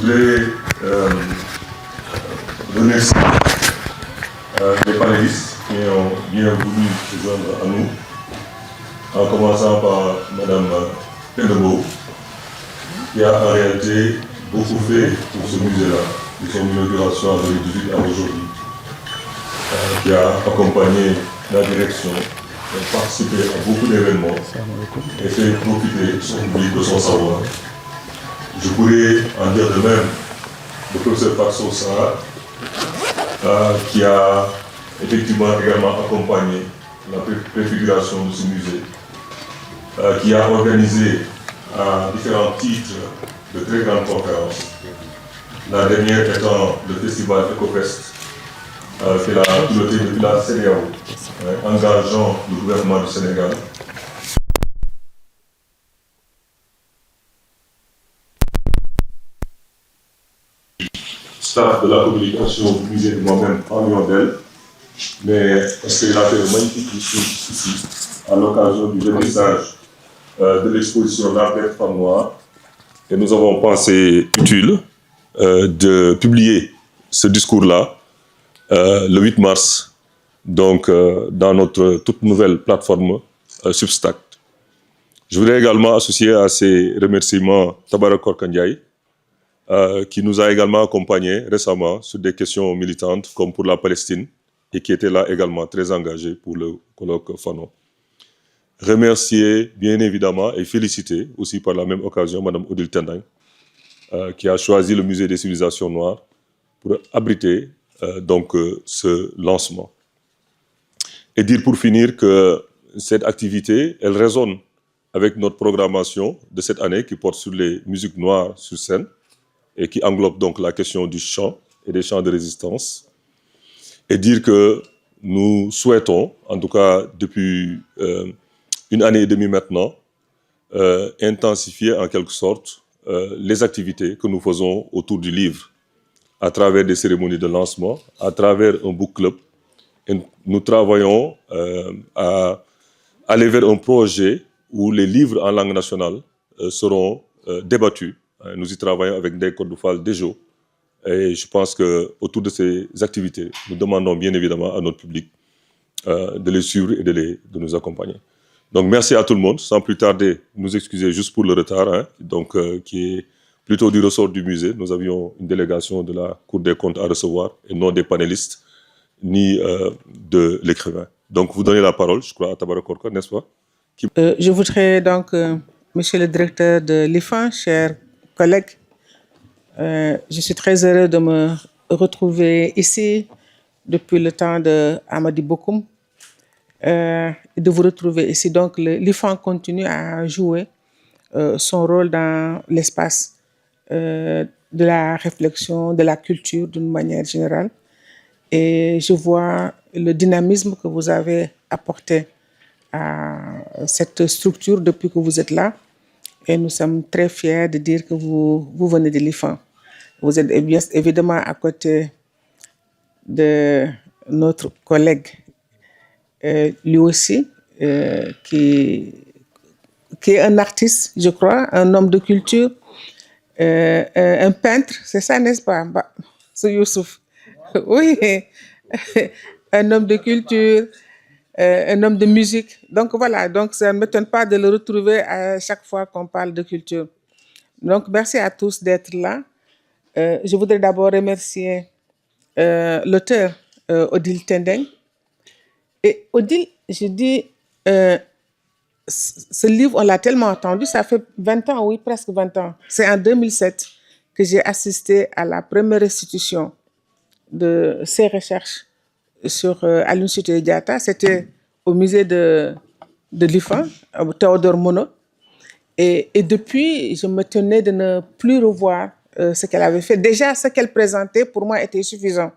voudrais remercier les panélistes qui ont bien voulu se joindre à nous, en commençant par Madame Pendebo, qui a en réalité beaucoup fait pour ce musée-là, de son inauguration en 2018 à aujourd'hui, qui a accompagné la direction, participé à beaucoup d'événements et fait profiter son public de son savoir. Je pourrais en dire de même le professeur Faxo Sarr, qui a effectivement également accompagné la préfiguration de ce musée, qui a organisé à différents titres de très grandes conférences. La dernière étant le festival EcoFest, qu'il a piloté depuis la CEDEAO, engageant le gouvernement du Sénégal. Staff de la communication du musée de moi-même en Yondel, mais parce qu'il a fait un magnifique discours ici, à l'occasion du vernissage de l'exposition L'Art d'être femme noire. Et nous avons pensé utile de publier ce discours-là le 8 mars, donc dans notre toute nouvelle plateforme Substack. Je voudrais également associer à ces remerciements Tabara Korkandiaï, qui nous a également accompagnés récemment sur des questions militantes comme pour la Palestine et qui était là également très engagé pour le colloque Fanon. Remercier bien évidemment et féliciter aussi par la même occasion Mme Odile Tendang, qui a choisi le musée des civilisations noires pour abriter ce lancement. Et dire pour finir que cette activité, elle résonne avec notre programmation de cette année qui porte sur les musiques noires sur scène et qui englobe donc la question du chant et des chants de résistance. Et dire que nous souhaitons, en tout cas depuis une année et demie maintenant, intensifier en quelque sorte les activités que nous faisons autour du livre, à travers des cérémonies de lancement, à travers un book club. Et nous travaillons à aller vers un projet où les livres en langue nationale seront débattus. Nous y travaillons avec des Kodoufal Dejo. Et je pense qu'autour de ces activités, nous demandons bien évidemment à notre public de les suivre et de nous accompagner. Donc merci à tout le monde. Sans plus tarder, nous excuser juste pour le retard, qui est plutôt du ressort du musée. Nous avions une délégation de la Cour des comptes à recevoir, et non des panélistes, ni de l'écrivain. Donc vous donnez la parole, je crois, à Tabara Korka, n'est-ce pas? Je voudrais donc, monsieur le directeur de l'IFAN, chers collègues, je suis très heureux de me retrouver ici depuis le temps de Amadi Bokoum, de vous retrouver ici. Donc l'IFAN continue à jouer son rôle dans l'espace de la réflexion, de la culture d'une manière générale. Et je vois le dynamisme que vous avez apporté à cette structure depuis que vous êtes là. Et nous sommes très fiers de dire que vous venez de l'IFAN. Vous êtes bien évidemment à côté de notre collègue, lui aussi, qui est un artiste, je crois, un homme de culture, un peintre, c'est ça, n'est-ce pas, c'est Youssouf? Oui, un homme de culture, un homme de musique. Donc voilà, donc ça ne m'étonne pas de le retrouver à chaque fois qu'on parle de culture. Donc merci à tous d'être là. Je voudrais d'abord remercier l'auteur Odile Tendeng. Et Odile, je dis, ce livre, on l'a tellement entendu, ça fait 20 ans, oui, presque 20 ans. C'est en 2007 que j'ai assisté à la première restitution de ces recherches sur Aline Sitoé Diatta. C'était au musée de l'IFAN, Théodore Monod. Et depuis, je me tenais de ne plus revoir ce qu'elle avait fait. Déjà, ce qu'elle présentait, pour moi, était suffisant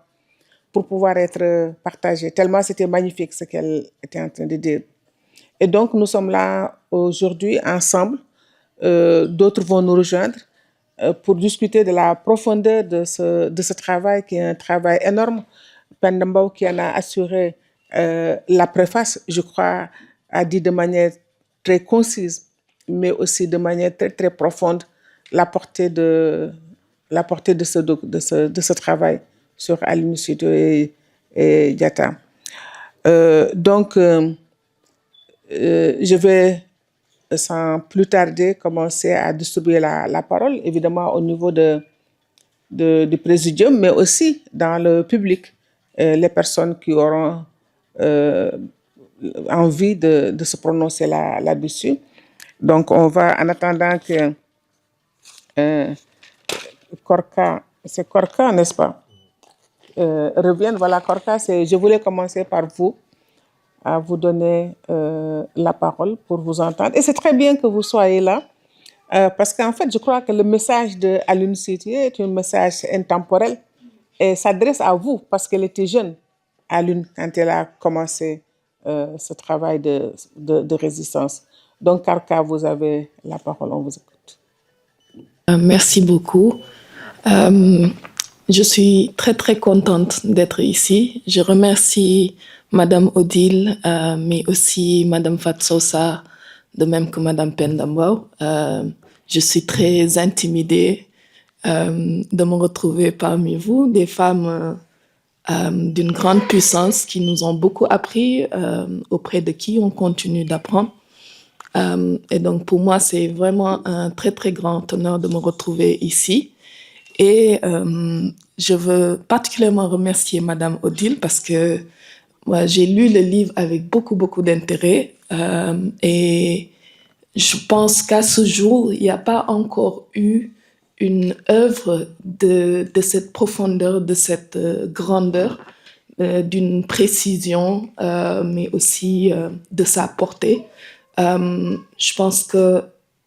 pour pouvoir être partagé. Tellement c'était magnifique ce qu'elle était en train de dire. Et donc, nous sommes là aujourd'hui ensemble. D'autres vont nous rejoindre pour discuter de la profondeur de ce travail, qui est un travail énorme. Pendambao, qui en a assuré la préface, je crois, a dit de manière très concise, mais aussi de manière très, très profonde, la portée de la portée de ce travail sur Aline Sitoé et Diatta. Je vais sans plus tarder commencer à distribuer la parole, évidemment au niveau du présidium, mais aussi dans le public, les personnes qui auront envie de se prononcer là-dessus. Donc, on va, en attendant que Korka, c'est Korka, n'est-ce pas, revienne. Voilà, Korka, je voulais commencer par vous, à vous donner la parole pour vous entendre. Et c'est très bien que vous soyez là, parce qu'en fait, je crois que le message de Aline Sitoé est un message intemporel et s'adresse à vous, parce qu'elle était jeune, Aline, quand elle a commencé ce travail de résistance. Donc, Karka, vous avez la parole, on vous écoute. Merci beaucoup. Je suis très, très contente d'être ici. Je remercie Madame Odile, mais aussi Madame Fatsosa, de même que Madame Pendambao. Je suis très intimidée de me retrouver parmi vous, des femmes d'une grande puissance qui nous ont beaucoup appris, auprès de qui on continue d'apprendre. Et donc, pour moi, c'est vraiment un très, très grand honneur de me retrouver ici. Et je veux particulièrement remercier Madame Odile parce que j'ai lu le livre avec beaucoup, beaucoup d'intérêt. Et je pense qu'à ce jour, il n'y a pas encore eu une œuvre de cette profondeur, de cette grandeur, d'une précision, mais aussi de sa portée. Je pense que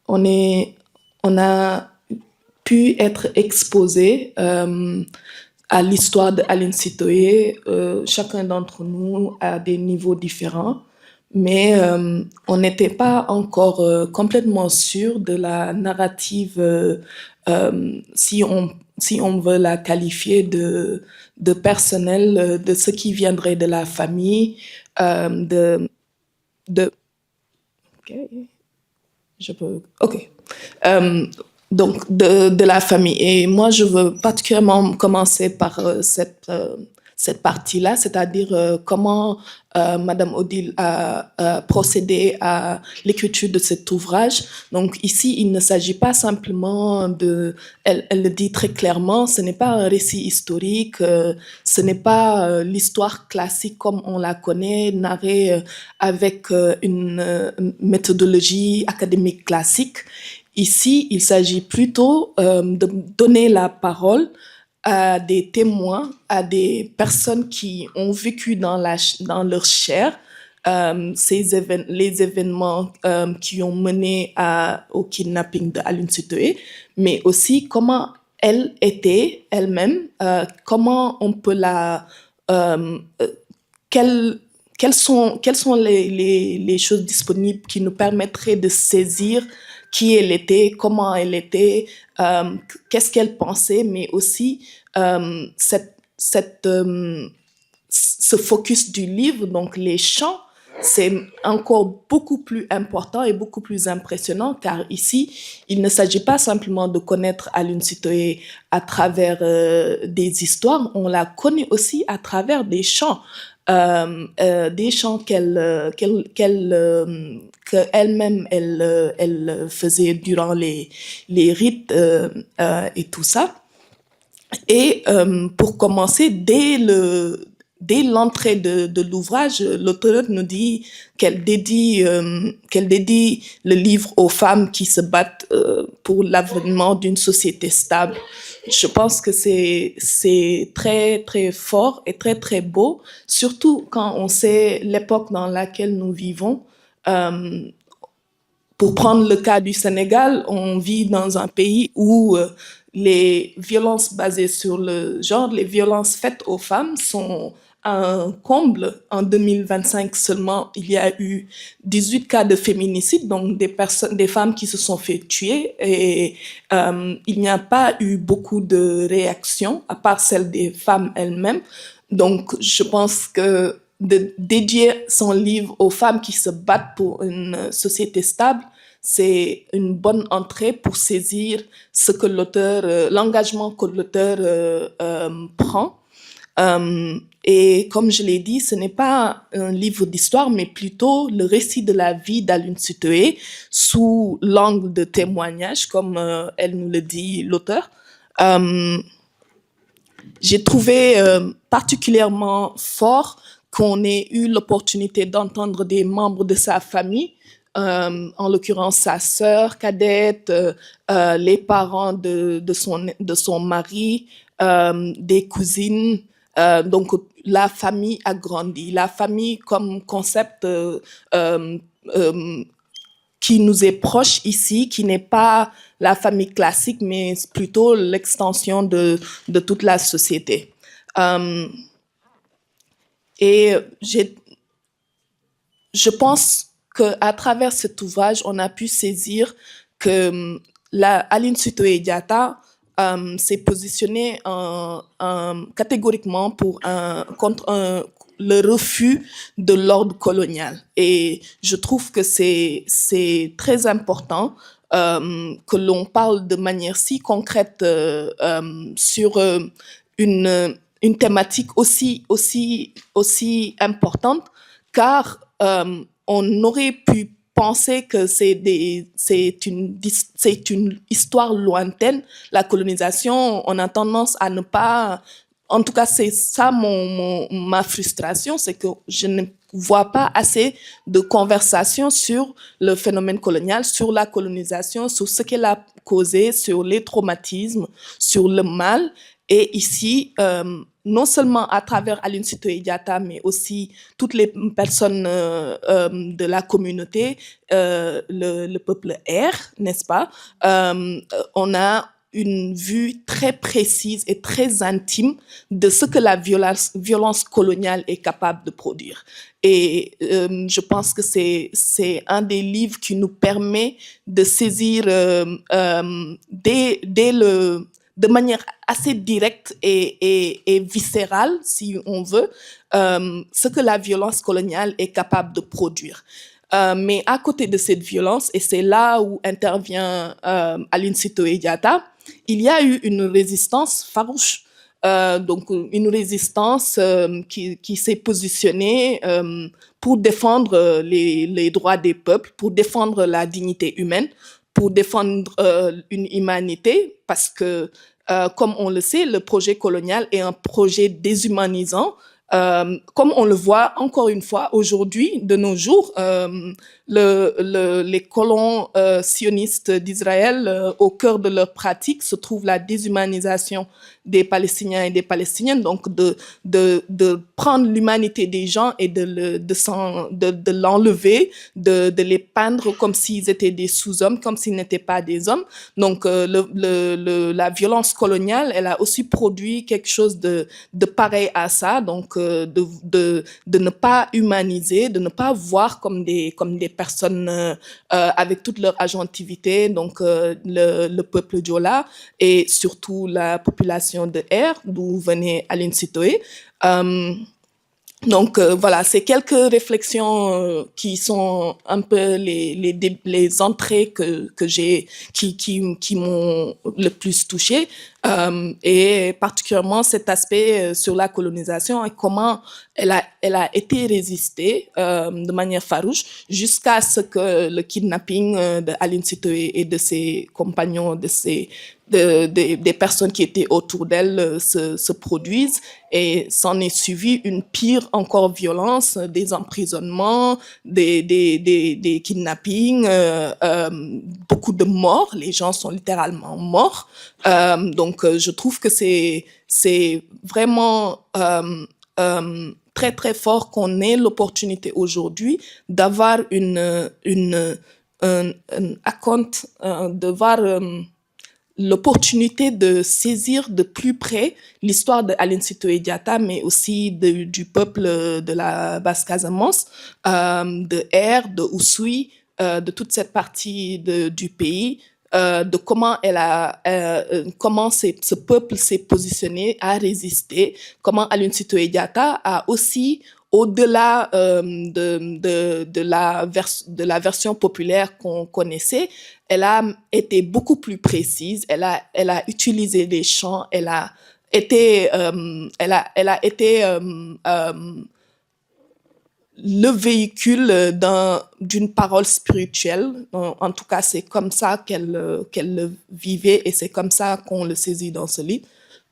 on a pu être exposé à l'histoire d'Aline Sitoé, chacun d'entre nous à des niveaux différents, mais on n'était pas encore complètement sûr de la narrative, si on veut la qualifier de personnelle, de ce qui viendrait de la famille, donc de la famille. Et moi, je veux particulièrement commencer par cette partie-là, c'est-à-dire comment Madame Odile a procédé à l'écriture de cet ouvrage. Donc ici, il ne s'agit pas simplement elle le dit très clairement, ce n'est pas un récit historique, ce n'est pas l'histoire classique comme on la connaît, narrée avec une méthodologie académique classique. Ici, il s'agit plutôt de donner la parole à des témoins, à des personnes qui ont vécu dans leur chair les événements qui ont mené au kidnapping d'Aline Sitoé, mais aussi comment elle était elle-même, comment on peut quelles sont les choses disponibles qui nous permettraient de saisir qui elle était, comment elle était, qu'est-ce qu'elle pensait, mais aussi ce focus du livre, donc les chants, c'est encore beaucoup plus important et beaucoup plus impressionnant, car ici, il ne s'agit pas simplement de connaître Aline Sitoé à travers des histoires, on la connaît aussi à travers des chants. Des chants qu'elle-même elle faisait durant les rites et tout ça. Et pour commencer, dès l'entrée de l'ouvrage, l'auteur nous dit qu'elle dédie le livre aux femmes qui se battent pour l'avènement d'une société stable. Je pense que c'est très, très fort et très, très beau, surtout quand on sait l'époque dans laquelle nous vivons. Pour prendre le cas du Sénégal, on vit dans un pays où les violences basées sur le genre, les violences faites aux femmes sont un comble. En 2025 seulement, il y a eu 18 cas de féminicide, donc des femmes qui se sont fait tuer, et il n'y a pas eu beaucoup de réactions, à part celle des femmes elles-mêmes. Donc, je pense que de dédier son livre aux femmes qui se battent pour une société stable, c'est une bonne entrée pour saisir ce que l'auteur, l'engagement que l'auteur prend. Et comme je l'ai dit, ce n'est pas un livre d'histoire, mais plutôt le récit de la vie d'Aline Sitoé sous l'angle de témoignage, comme elle nous le dit, l'auteur. J'ai trouvé particulièrement fort qu'on ait eu l'opportunité d'entendre des membres de sa famille, en l'occurrence sa sœur cadette, les parents de son mari, des cousines. Donc la famille a grandi. La famille comme concept qui nous est proche ici, qui n'est pas la famille classique, mais plutôt l'extension de toute la société. Et je pense qu'à travers cet ouvrage, on a pu saisir que Aline Sitoé Diatta s'est positionnée catégoriquement contre le refus de l'ordre colonial. Et je trouve que c'est très important que l'on parle de manière si concrète sur une thématique aussi importante, car on aurait pu penser que c'est une histoire lointaine. La colonisation, on a tendance à ne pas... En tout cas, c'est ça ma frustration, c'est que je ne vois pas assez de conversations sur le phénomène colonial, sur la colonisation, sur ce qu'elle a causé, sur les traumatismes, sur le mal. Et ici, non seulement à travers Aline Sitoé Diatta, mais aussi toutes les personnes de la communauté, le peuple R, n'est-ce pas? On a une vue très précise et très intime de ce que la violence coloniale est capable de produire. Et je pense que c'est un des livres qui nous permet de saisir de manière assez directe et viscérale, si on veut, ce que la violence coloniale est capable de produire. Mais à côté de cette violence, et c'est là où intervient Aline Sitoé Diatta, il y a eu une résistance farouche, donc une résistance qui s'est positionnée pour défendre les droits des peuples, pour défendre la dignité humaine, pour défendre une humanité, parce que, comme on le sait, le projet colonial est un projet déshumanisant. Comme on le voit encore une fois aujourd'hui, de nos jours, les colons sionistes d'Israël, au cœur de leur pratique se trouve la déshumanisation des Palestiniens et des Palestiniennes, donc de prendre l'humanité des gens et de l'enlever, de les peindre comme s'ils étaient des sous-hommes, comme s'ils n'étaient pas des hommes. Donc la violence coloniale, elle a aussi produit quelque chose de pareil à ça, donc de ne pas humaniser, de ne pas voir comme des personnes avec toute leur agentivité, donc le peuple Diola et surtout la population de R, d'où venait Aline Sitoé. Donc voilà, c'est quelques réflexions qui sont un peu les entrées que j'ai qui m'ont le plus touchée, et particulièrement cet aspect sur la colonisation et comment elle a été résistée de manière farouche jusqu'à ce que le kidnapping de Aline Sitoé et de ses compagnons, des personnes qui étaient autour d'elle se produisent, et s'en est suivi une pire encore violence, des emprisonnements, des kidnappings, beaucoup de morts, les gens sont littéralement morts. Donc je trouve que c'est vraiment très très fort qu'on ait l'opportunité aujourd'hui d'avoir de voir l'opportunité de saisir de plus près l'histoire de Aline Sitoé Diatta, mais aussi du peuple de la Basse-Casamance, de R, de Oussouye, de toute cette partie du pays, de comment comment ce peuple s'est positionné, a résisté, comment Aline Sitoé Diatta a aussi au-delà de la version populaire qu'on connaissait, elle a été beaucoup plus précise. Elle a utilisé des chants. Elle a été le véhicule d'une parole spirituelle. En tout cas, c'est comme ça qu'elle le vivait et c'est comme ça qu'on le saisit dans ce livre.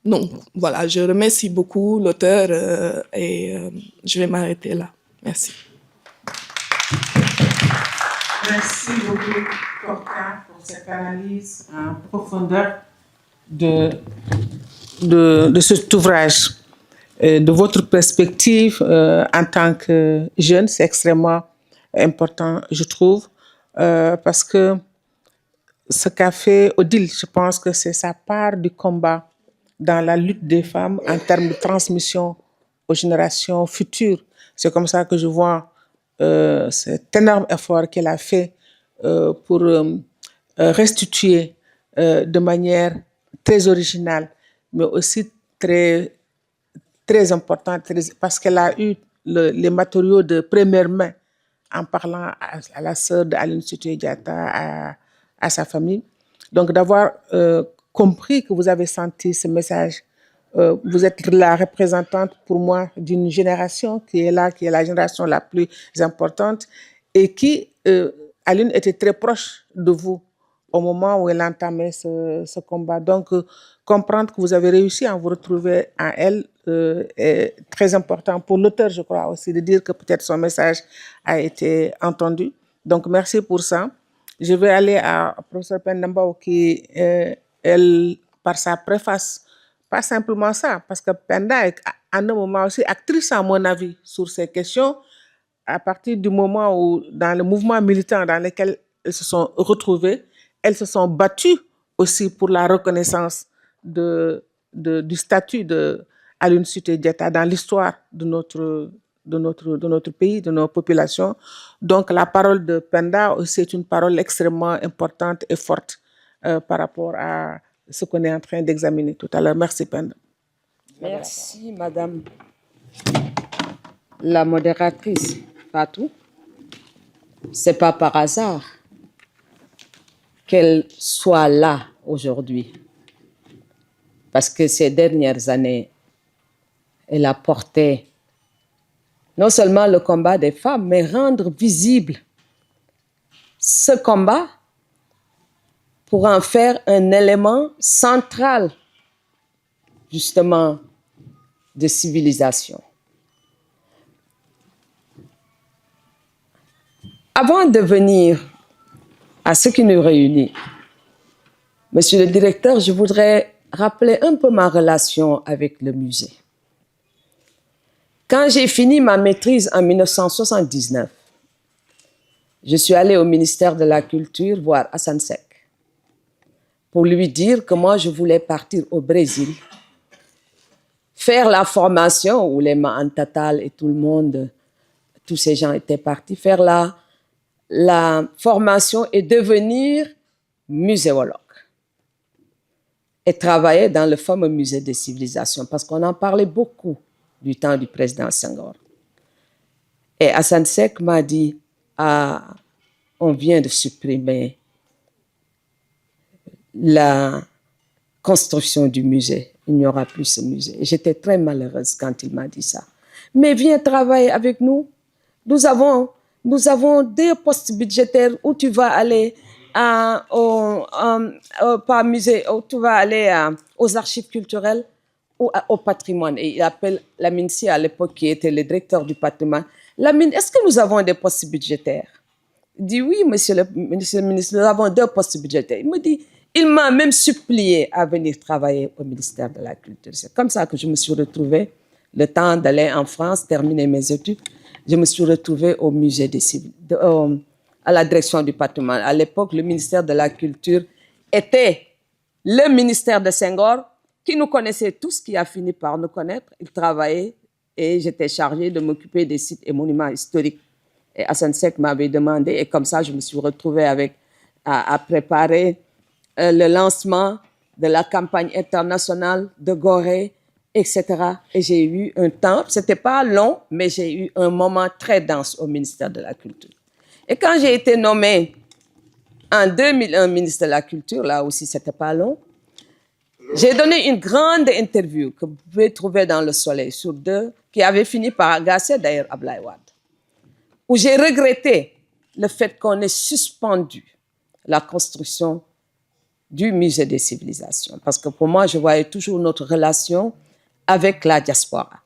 Donc, voilà, je remercie beaucoup l'auteur et je vais m'arrêter là. Merci. Merci beaucoup, Korka, pour cette analyse en profondeur de cet ouvrage. De votre perspective en tant que jeune, c'est extrêmement important, je trouve, parce que ce qu'a fait Odile, je pense que c'est sa part du combat dans la lutte des femmes en termes de transmission aux générations futures. C'est comme ça que je vois cet énorme effort qu'elle a fait pour restituer de manière très originale, mais aussi très importante, parce qu'elle a eu les matériaux de première main en parlant à la sœur d'Aline Sitoé Diatta, à sa famille. Donc d'avoir compris que vous avez senti ce message. Vous êtes la représentante pour moi d'une génération qui est là, qui est la génération la plus importante et qui, Aline, était très proche de vous au moment où elle entamait ce combat. Donc, comprendre que vous avez réussi à vous retrouver en elle est très important pour l'auteur, je crois aussi, de dire que peut-être son message a été entendu. Donc, merci pour ça. Je vais aller à professeur Pendambao qui, elle, par sa préface, pas simplement ça, parce que Penda est à un moment aussi actrice, à mon avis, sur ces questions, à partir du moment où, dans le mouvement militant dans lequel elles se sont retrouvées, elles se sont battues aussi pour la reconnaissance du statut d'Aline Sitoé Diatta dans l'histoire de notre pays, de nos populations. Donc la parole de Penda aussi est une parole extrêmement importante et forte par rapport à ce qu'on est en train d'examiner tout à l'heure. Merci Penda. Merci Madame la modératrice Fatou. C'est pas par hasard qu'elle soit là aujourd'hui. Parce que ces dernières années, elle a porté non seulement le combat des femmes, mais rendre visible ce combat pour en faire un élément central, justement, de civilisation. Avant de venir à ce qui nous réunit, Monsieur le directeur, je voudrais rappeler un peu ma relation avec le musée. Quand j'ai fini ma maîtrise en 1979, je suis allée au ministère de la Culture voir Assane Seck pour lui dire que moi, je voulais partir au Brésil, faire la formation où les Mahantatal et tout le monde, tous ces gens étaient partis, faire la formation et devenir muséologue et travailler dans le fameux musée des civilisations parce qu'on en parlait beaucoup du temps du président Senghor. Et Assane Seck m'a dit, on vient de supprimer la construction du musée. Il n'y aura plus ce musée. Et j'étais très malheureuse quand il m'a dit ça. Mais viens travailler avec nous. Nous avons 2 postes budgétaires où tu vas aller pas musée, où tu vas aller aux archives culturelles ou au patrimoine. Et il appelle Lamine Sy à l'époque qui était le directeur du patrimoine. Lamine, est-ce que nous avons des postes budgétaires? Il dit oui, monsieur le ministre, nous avons 2 postes budgétaires. Il me dit, il m'a même supplié à venir travailler au ministère de la Culture. C'est comme ça que je me suis retrouvée, le temps d'aller en France, terminer mes études. Je me suis retrouvée au musée des à la direction du patrimoine. À l'époque, le ministère de la Culture était le ministère de Senghor, qui nous connaissait tous, qui a fini par nous connaître. Il travaillait et j'étais chargée de m'occuper des sites et monuments historiques. Et Assane Seck m'avait demandé, et comme ça, je me suis retrouvée à préparer le lancement de la campagne internationale de Gorée etc. Et j'ai eu un temps, c'était pas long, mais j'ai eu un moment très dense au ministère de la Culture. Et quand j'ai été nommée en 2001 ministre de la Culture, là aussi c'était pas long, j'ai donné une grande interview que vous pouvez trouver dans Le Soleil sur 2, qui avait fini par agacer d'ailleurs Ablaye Wade, où j'ai regretté le fait qu'on ait suspendu la construction du musée des civilisations. Parce que pour moi, je voyais toujours notre relation avec la diaspora.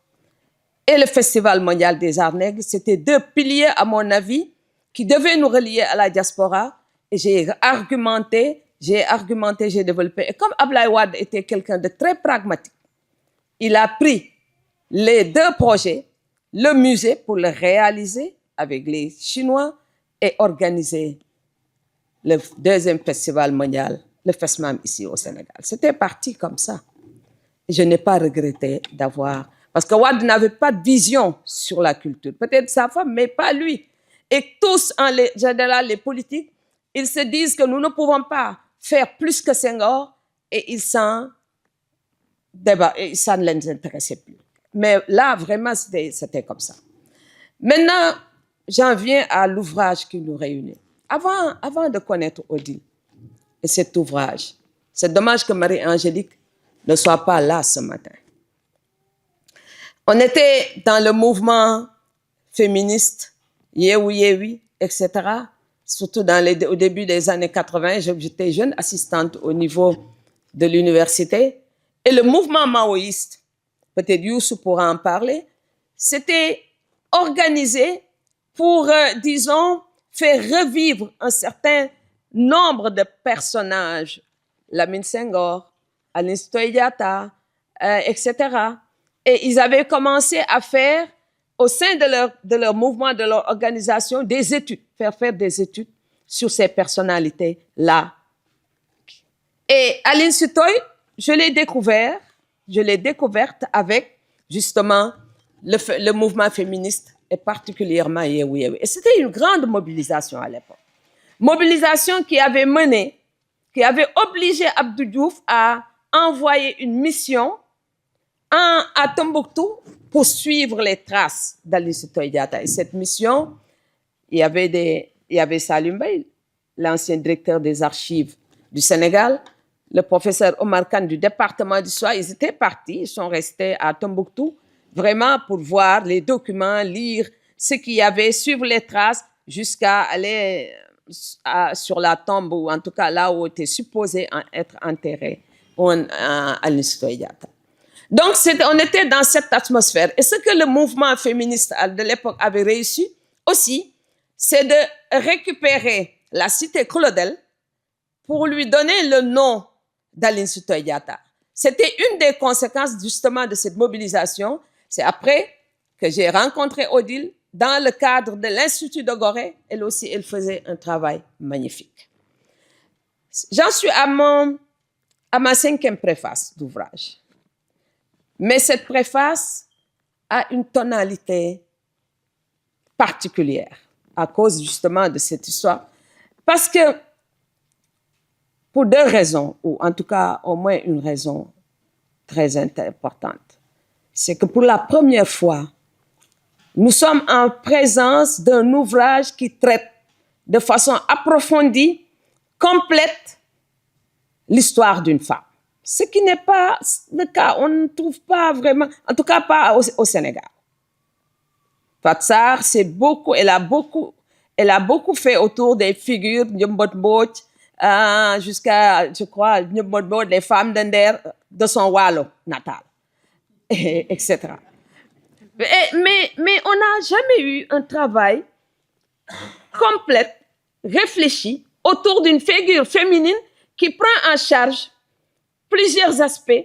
Et le Festival mondial des arts nègres, c'était 2 piliers, à mon avis, qui devaient nous relier à la diaspora. Et j'ai argumenté, j'ai développé. Et comme Ablaye Wade était quelqu'un de très pragmatique, il a pris les 2 projets, le musée pour le réaliser avec les Chinois et organiser le 2e festival mondial, le FESMAM ici au Sénégal. C'était parti comme ça. Je n'ai pas regretté d'avoir... Parce que Wade n'avait pas de vision sur la culture. Peut-être sa femme, mais pas lui. Et tous, en général, les politiques, ils se disent que nous ne pouvons pas faire plus que Senghor et ils s'en débattent, et ça ne les intéressait plus. Mais là, vraiment, c'était comme ça. Maintenant, j'en viens à l'ouvrage qui nous réunit. Avant de connaître Odile et cet ouvrage, c'est dommage que Marie-Angélique ne soit pas là ce matin. On était dans le mouvement féministe, Yewi Yewi, etc. Surtout au début des années 80, j'étais jeune assistante au niveau de l'université. Et le mouvement maoïste, peut-être Youssou pourra en parler, c'était organisé pour, disons, faire revivre un certain nombre de personnages, Lamine Senghor, Aline Sitoé Diatta, etc. Et ils avaient commencé à faire, au sein de leur mouvement, de leur organisation, des études, faire des études sur ces personnalités-là. Et Aline Sitoé, je l'ai découverte avec, justement, le mouvement féministe et particulièrement Yewi Yewi. Et c'était une grande mobilisation à l'époque. Mobilisation qui avait obligé Abdou Diouf à envoyer une mission à Tombouctou pour suivre les traces d'Aline Sitoé Diatta. Et cette mission, il y avait Salim Bey, l'ancien directeur des archives du Sénégal, le professeur Omar Khan du département d'histoire. Ils étaient partis, ils sont restés à Tombouctou, vraiment pour voir les documents, lire ce qu'il y avait, suivre les traces, jusqu'à aller sur la tombe, ou en tout cas là où était supposé être enterré Aline Sitoé Diatta. Donc, on était dans cette atmosphère. Et ce que le mouvement féministe de l'époque avait réussi aussi, c'est de récupérer la cité Claudel pour lui donner le nom d'Aline Sitoé Diatta. C'était une des conséquences justement de cette mobilisation. C'est après que j'ai rencontré Odile dans le cadre de l'Institut de Gorée. Elle aussi, elle faisait un travail magnifique. J'en suis à ma 5e préface d'ouvrage. Mais cette préface a une tonalité particulière à cause justement de cette histoire. Parce que, pour 2 raisons, ou en tout cas au moins une raison très importante, c'est que pour la première fois, nous sommes en présence d'un ouvrage qui traite de façon approfondie, complète, l'histoire d'une femme. Ce qui n'est pas le cas, on ne trouve pas vraiment, en tout cas pas au Sénégal. Fatsar, elle a beaucoup fait autour des figures, jusqu'à, je crois, les femmes d'Ender de son Walo natal, etc. Mais on n'a jamais eu un travail complet, réfléchi, autour d'une figure féminine qui prend en charge plusieurs aspects,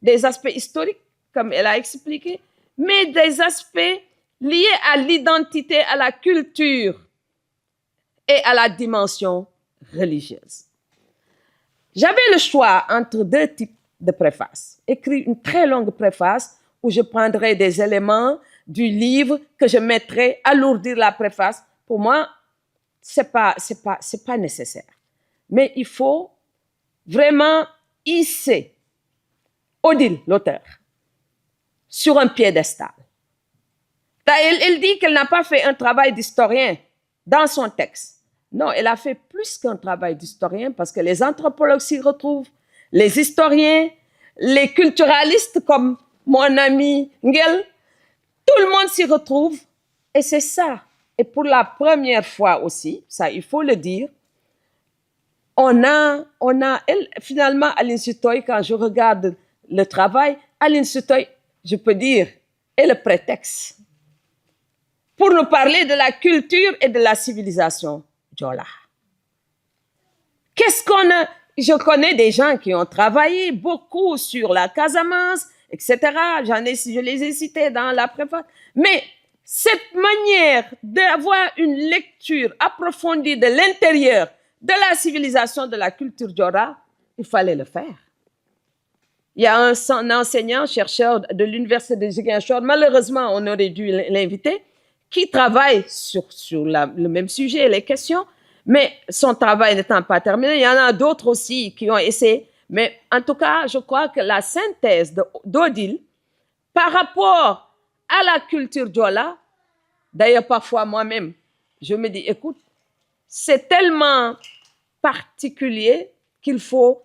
des aspects historiques, comme elle a expliqué, mais des aspects liés à l'identité, à la culture et à la dimension religieuse. J'avais le choix entre 2 types de préfaces. Écrire une très longue préface où je prendrais des éléments du livre que je mettrais, alourdir la préface. Pour moi, c'est pas nécessaire. Mais il faut vraiment hisser Odile, l'auteur, sur un piédestal. Elle dit qu'elle n'a pas fait un travail d'historien dans son texte. Non, elle a fait plus qu'un travail d'historien parce que les anthropologues s'y retrouvent, les historiens, les culturalistes comme mon ami Ngel, tout le monde s'y retrouve. Et c'est ça. Et pour la première fois aussi, ça il faut le dire, finalement, Aline Sitoé, quand je regarde le travail, Aline Sitoé, je peux dire, est le prétexte pour nous parler de la culture et de la civilisation Diola. Qu'est-ce qu'on a? Je connais des gens qui ont travaillé beaucoup sur la Casamance, etc. Je les ai cités dans la préface. Mais cette manière d'avoir une lecture approfondie de l'intérieur de la civilisation, de la culture Diola, il fallait le faire. Il y a un enseignant, chercheur de l'université de Ziguinchor, malheureusement, on aurait dû l'inviter, qui travaille sur le même sujet, les questions, mais son travail n'étant pas terminé. Il y en a d'autres aussi qui ont essayé. Mais en tout cas, je crois que la synthèse d'Odile, par rapport à la culture Diola, d'ailleurs, parfois moi-même, je me dis, écoute, c'est tellement particulier qu'il ne faut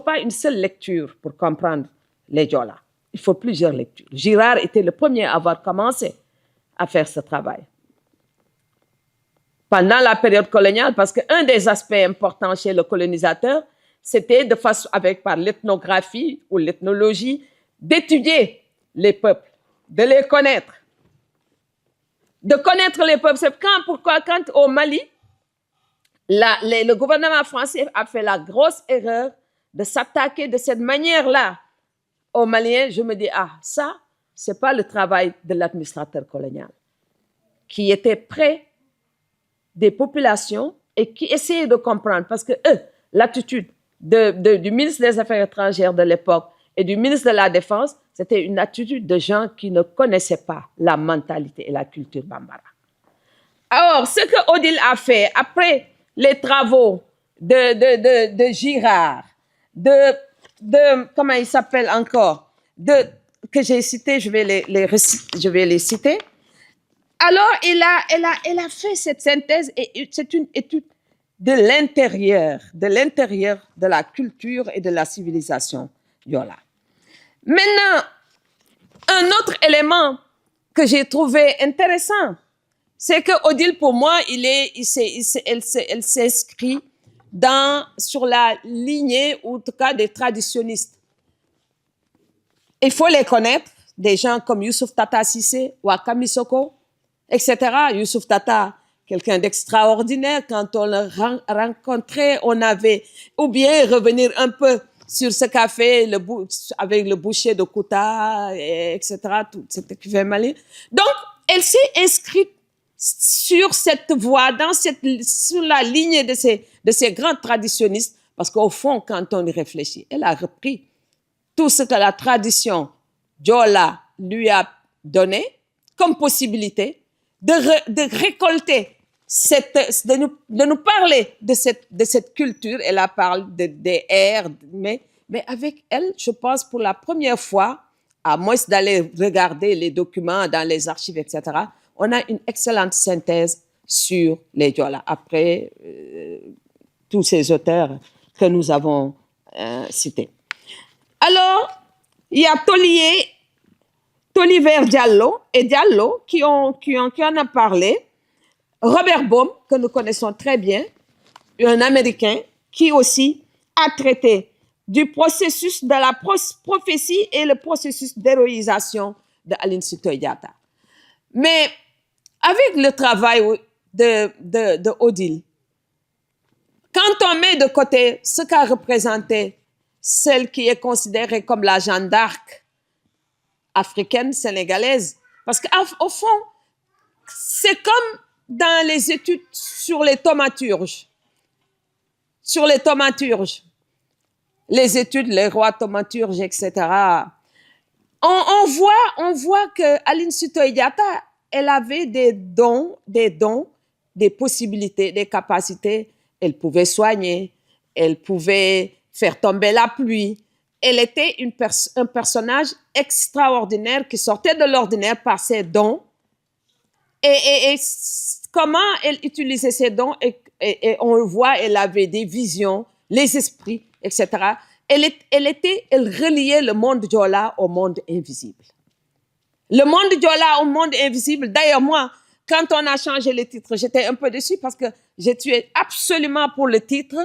pas une seule lecture pour comprendre les Diola. Il faut plusieurs lectures. Girard était le premier à avoir commencé à faire ce travail. Pendant la période coloniale, parce qu'un des aspects importants chez le colonisateur, c'était de façon, par l'ethnographie ou l'ethnologie, d'étudier les peuples, de les connaître. De connaître les peuples. C'est quand au Mali, le gouvernement français a fait la grosse erreur de s'attaquer de cette manière-là aux Maliens, je me dis, ça, ce n'est pas le travail de l'administrateur colonial, qui était près des populations et qui essayait de comprendre, parce que l'attitude du ministre des Affaires étrangères de l'époque et du ministre de la Défense, c'était une attitude de gens qui ne connaissaient pas la mentalité et la culture bambara. Alors, ce que Odile a fait après les travaux de Girard, comment il s'appelle encore, que j'ai cité, je vais les citer. Alors, elle a fait cette synthèse et c'est une étude de l'intérieur de la culture et de la civilisation Diola. Maintenant, un autre élément que j'ai trouvé intéressant, c'est que Odile, pour moi, elle s'inscrit sur la lignée, ou en tout cas des traditionnistes. Il faut les connaître, des gens comme Youssouf Tata Cissé, Wakam Sissoko, etc. Youssouf Tata, quelqu'un d'extraordinaire. Quand on le rencontrait, on avait, ou bien revenir un peu sur ce qu'a fait avec le boucher de Kouta, etc. Tout cet écrivain malien. Donc, elle s'est inscrite sur cette voie, sur la ligne de ces grands traditionnistes, parce qu'au fond, quand on y réfléchit, elle a repris tout ce que la tradition Diola lui a donné comme possibilité de récolter, de nous parler de cette culture. Elle a parlé des airs, mais avec elle, je pense, pour la première fois, à moins d'aller regarder les documents dans les archives, etc., on a une excellente synthèse sur les Diola, après tous ces auteurs que nous avons cités. Alors, il y a Toliver Diallo et Diallo qui en a parlé. Robert Baum, que nous connaissons très bien, un Américain qui aussi a traité du processus de la prophétie et le processus d'héroïsation de Aline Sitoé Diatta. Mais avec le travail de Odile, quand on met de côté ce qu'a représenté celle qui est considérée comme la Jeanne d'Arc africaine, sénégalaise, parce qu'au fond, c'est comme dans les études sur les thaumaturges, les études, les rois thaumaturges, etc. On voit que Aline Sitoé Diatta, elle avait des dons, des possibilités, des capacités. Elle pouvait soigner, elle pouvait faire tomber la pluie, elle était un personnage extraordinaire qui sortait de l'ordinaire par ses dons. Et comment elle utilisait ses dons, et on le voit, elle avait des visions, les esprits, etc. Elle reliait le monde Diola au monde invisible. Le monde Diola au monde invisible. D'ailleurs, moi, quand on a changé le titre, j'étais un peu déçue parce que j'étais absolument pour le titre,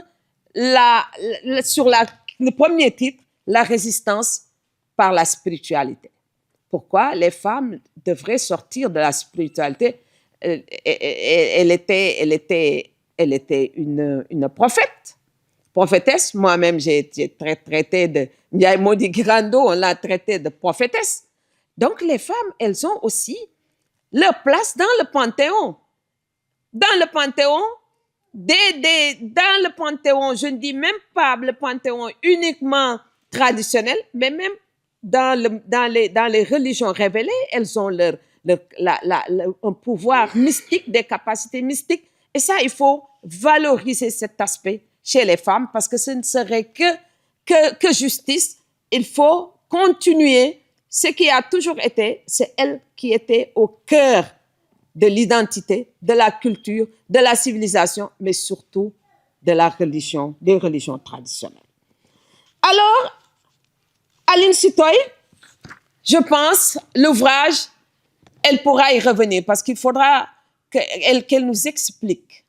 le premier titre, la résistance par la spiritualité. Pourquoi les femmes devraient sortir de la spiritualité? Elle était une prophétesse. Moi-même, j'ai été traitée de Ndiaye Modi Grando, on l'a traitée de prophétesse. Donc, les femmes, elles ont aussi leur place dans le panthéon. Dans le panthéon, dans le panthéon, je ne dis même pas le panthéon uniquement traditionnel, mais même dans les religions révélées, elles ont un pouvoir mystique, des capacités mystiques. Et ça, il faut valoriser cet aspect chez les femmes parce que ce ne serait que justice. Il faut continuer. Ce qui a toujours été, c'est elle qui était au cœur de l'identité, de la culture, de la civilisation, mais surtout de la religion, des religions traditionnelles. Alors, Aline Sitoé, je pense, l'ouvrage, elle pourra y revenir parce qu'il faudra qu'elle nous explique,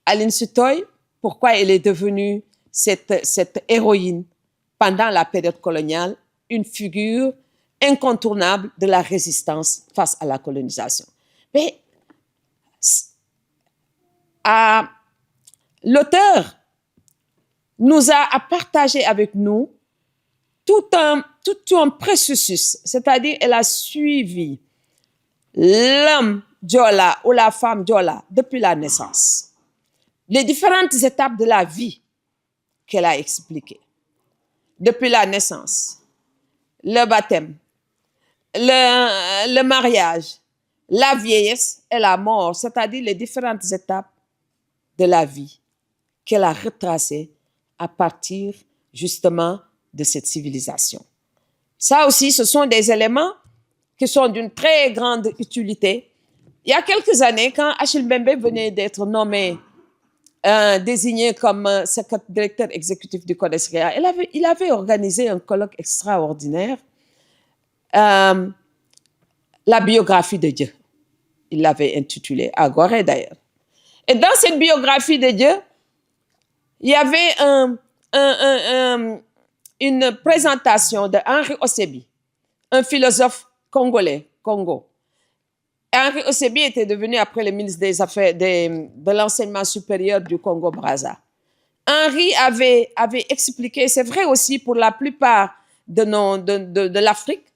Aline Sitoé, pourquoi elle est devenue cette héroïne pendant la période coloniale, une figure incontournable de la résistance face à la colonisation. Mais l'auteur nous a partagé avec nous tout un processus, c'est-à-dire elle a suivi l'homme Diola ou la femme Diola depuis la naissance, les différentes étapes de la vie qu'elle a expliquées, depuis la naissance, le baptême, le mariage, la vieillesse et la mort, c'est-à-dire les différentes étapes de la vie qu'elle a retracées à partir justement de cette civilisation. Ça aussi, ce sont des éléments qui sont d'une très grande utilité. Il y a quelques années, quand Achille Mbembe venait d'être nommé, désigné comme directeur exécutif du CODESRIA, il avait organisé un colloque extraordinaire, la biographie de Dieu. Il l'avait intitulé, à Gorée d'ailleurs. Et dans cette biographie de Dieu, il y avait une présentation de Henri Ossebi, un philosophe congolais, Congo. Henri Ossebi était devenu après le ministre des Affaires de l'enseignement supérieur du Congo-Brazza. Henri avait expliqué, c'est vrai aussi pour la plupart de l'Afrique,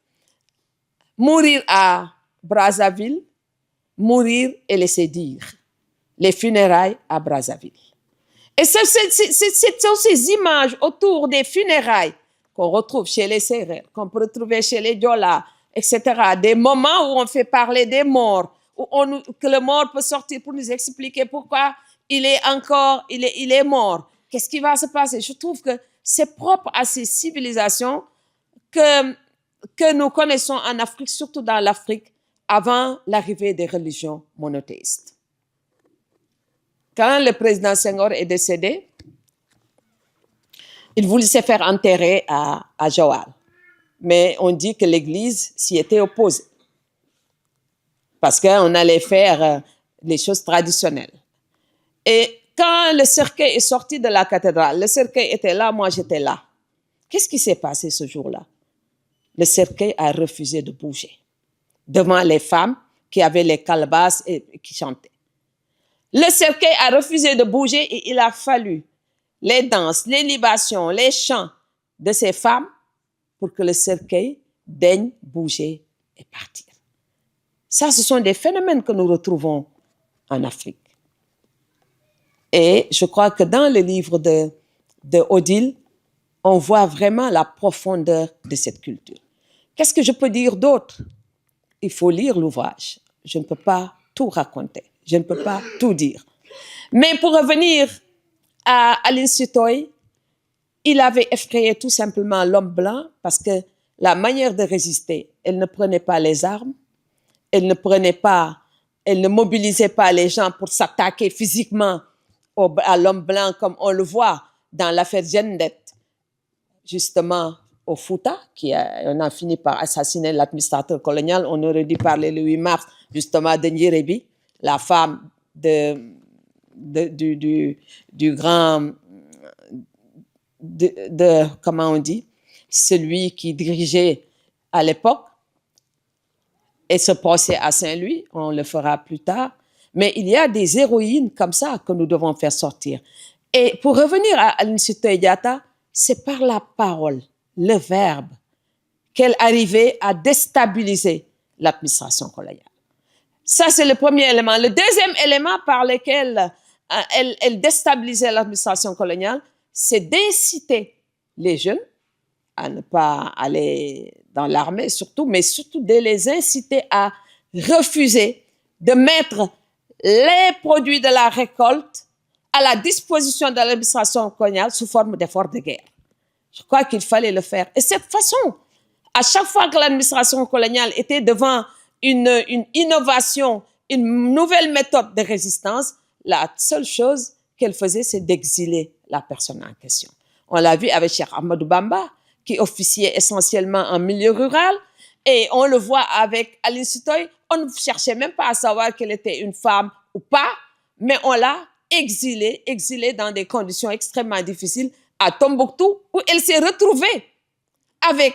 mourir à Brazzaville, mourir et laisser dire. Les funérailles à Brazzaville. Et ce sont ces images autour des funérailles qu'on retrouve chez les Sérères, qu'on peut retrouver chez les Diola, etc. Des moments où on fait parler des morts, que le mort peut sortir pour nous expliquer pourquoi il est mort. Qu'est-ce qui va se passer? Je trouve que c'est propre à ces civilisations que nous connaissons en Afrique, surtout dans l'Afrique, avant l'arrivée des religions monothéistes. Quand le président Senghor est décédé, il voulait se faire enterrer à Joal. Mais on dit que l'Église s'y était opposée. Parce qu'on allait faire les choses traditionnelles. Et quand le cercueil est sorti de la cathédrale, le cercueil était là, moi j'étais là. Qu'est-ce qui s'est passé ce jour-là? Le cercueil a refusé de bouger devant les femmes qui avaient les calebasses et qui chantaient. Le cercueil a refusé de bouger et il a fallu les danses, les libations, les chants de ces femmes pour que le cercueil daigne bouger et partir. Ça, ce sont des phénomènes que nous retrouvons en Afrique. Et je crois que dans le livre de Odile, on voit vraiment la profondeur de cette culture. Qu'est-ce que je peux dire d'autre? Il faut lire l'ouvrage. Je ne peux pas tout raconter. Je ne peux pas tout dire. Mais pour revenir à Aline Sitoé, il avait effrayé tout simplement l'homme blanc parce que la manière de résister, elle ne prenait pas les armes, elle ne mobilisait pas les gens pour s'attaquer physiquement à l'homme blanc comme on le voit dans l'affaire Jendet, justement au Fouta, on a fini par assassiner l'administrateur colonial. On aurait dû parler le 8 mars, justement, de Nyérébi, la femme du grand, comment on dit, celui qui dirigeait à l'époque et ce procès à Saint-Louis, on le fera plus tard. Mais il y a des héroïnes comme ça que nous devons faire sortir. Et pour revenir à Aline Sitoé Diatta, c'est par la parole, le verbe, qu'elle arrivait à déstabiliser l'administration coloniale. Ça, c'est le premier élément. Le deuxième élément par lequel elle déstabilisait l'administration coloniale, c'est d'inciter les jeunes à ne pas aller dans l'armée surtout, mais surtout de les inciter à refuser de mettre les produits de la récolte à la disposition de l'administration coloniale sous forme d'efforts de guerre. Je crois qu'il fallait le faire. Et cette façon, à chaque fois que l'administration coloniale était devant une innovation, une nouvelle méthode de résistance, la seule chose qu'elle faisait, c'est d'exiler la personne en question. On l'a vu avec Cheikh Ahmadou Bamba, qui officiait essentiellement en milieu rural, et on le voit avec Aline Sitoé. On ne cherchait même pas à savoir qu'elle était une femme ou pas, mais on l'a exilée dans des conditions extrêmement difficiles à Tombouctou, où elle s'est retrouvée avec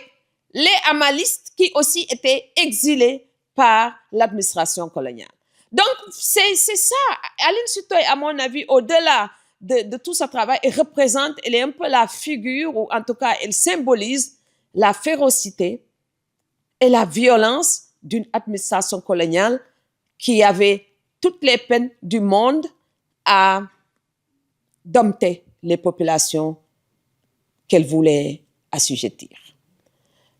les Amalistes qui aussi étaient exilés par l'administration coloniale. Donc, c'est ça. Aline Sitoé, à mon avis, au-delà de tout ce travail, elle est un peu la figure, ou en tout cas, elle symbolise la férocité et la violence d'une administration coloniale qui avait toutes les peines du monde à dompter les populations qu'elle voulait assujettir.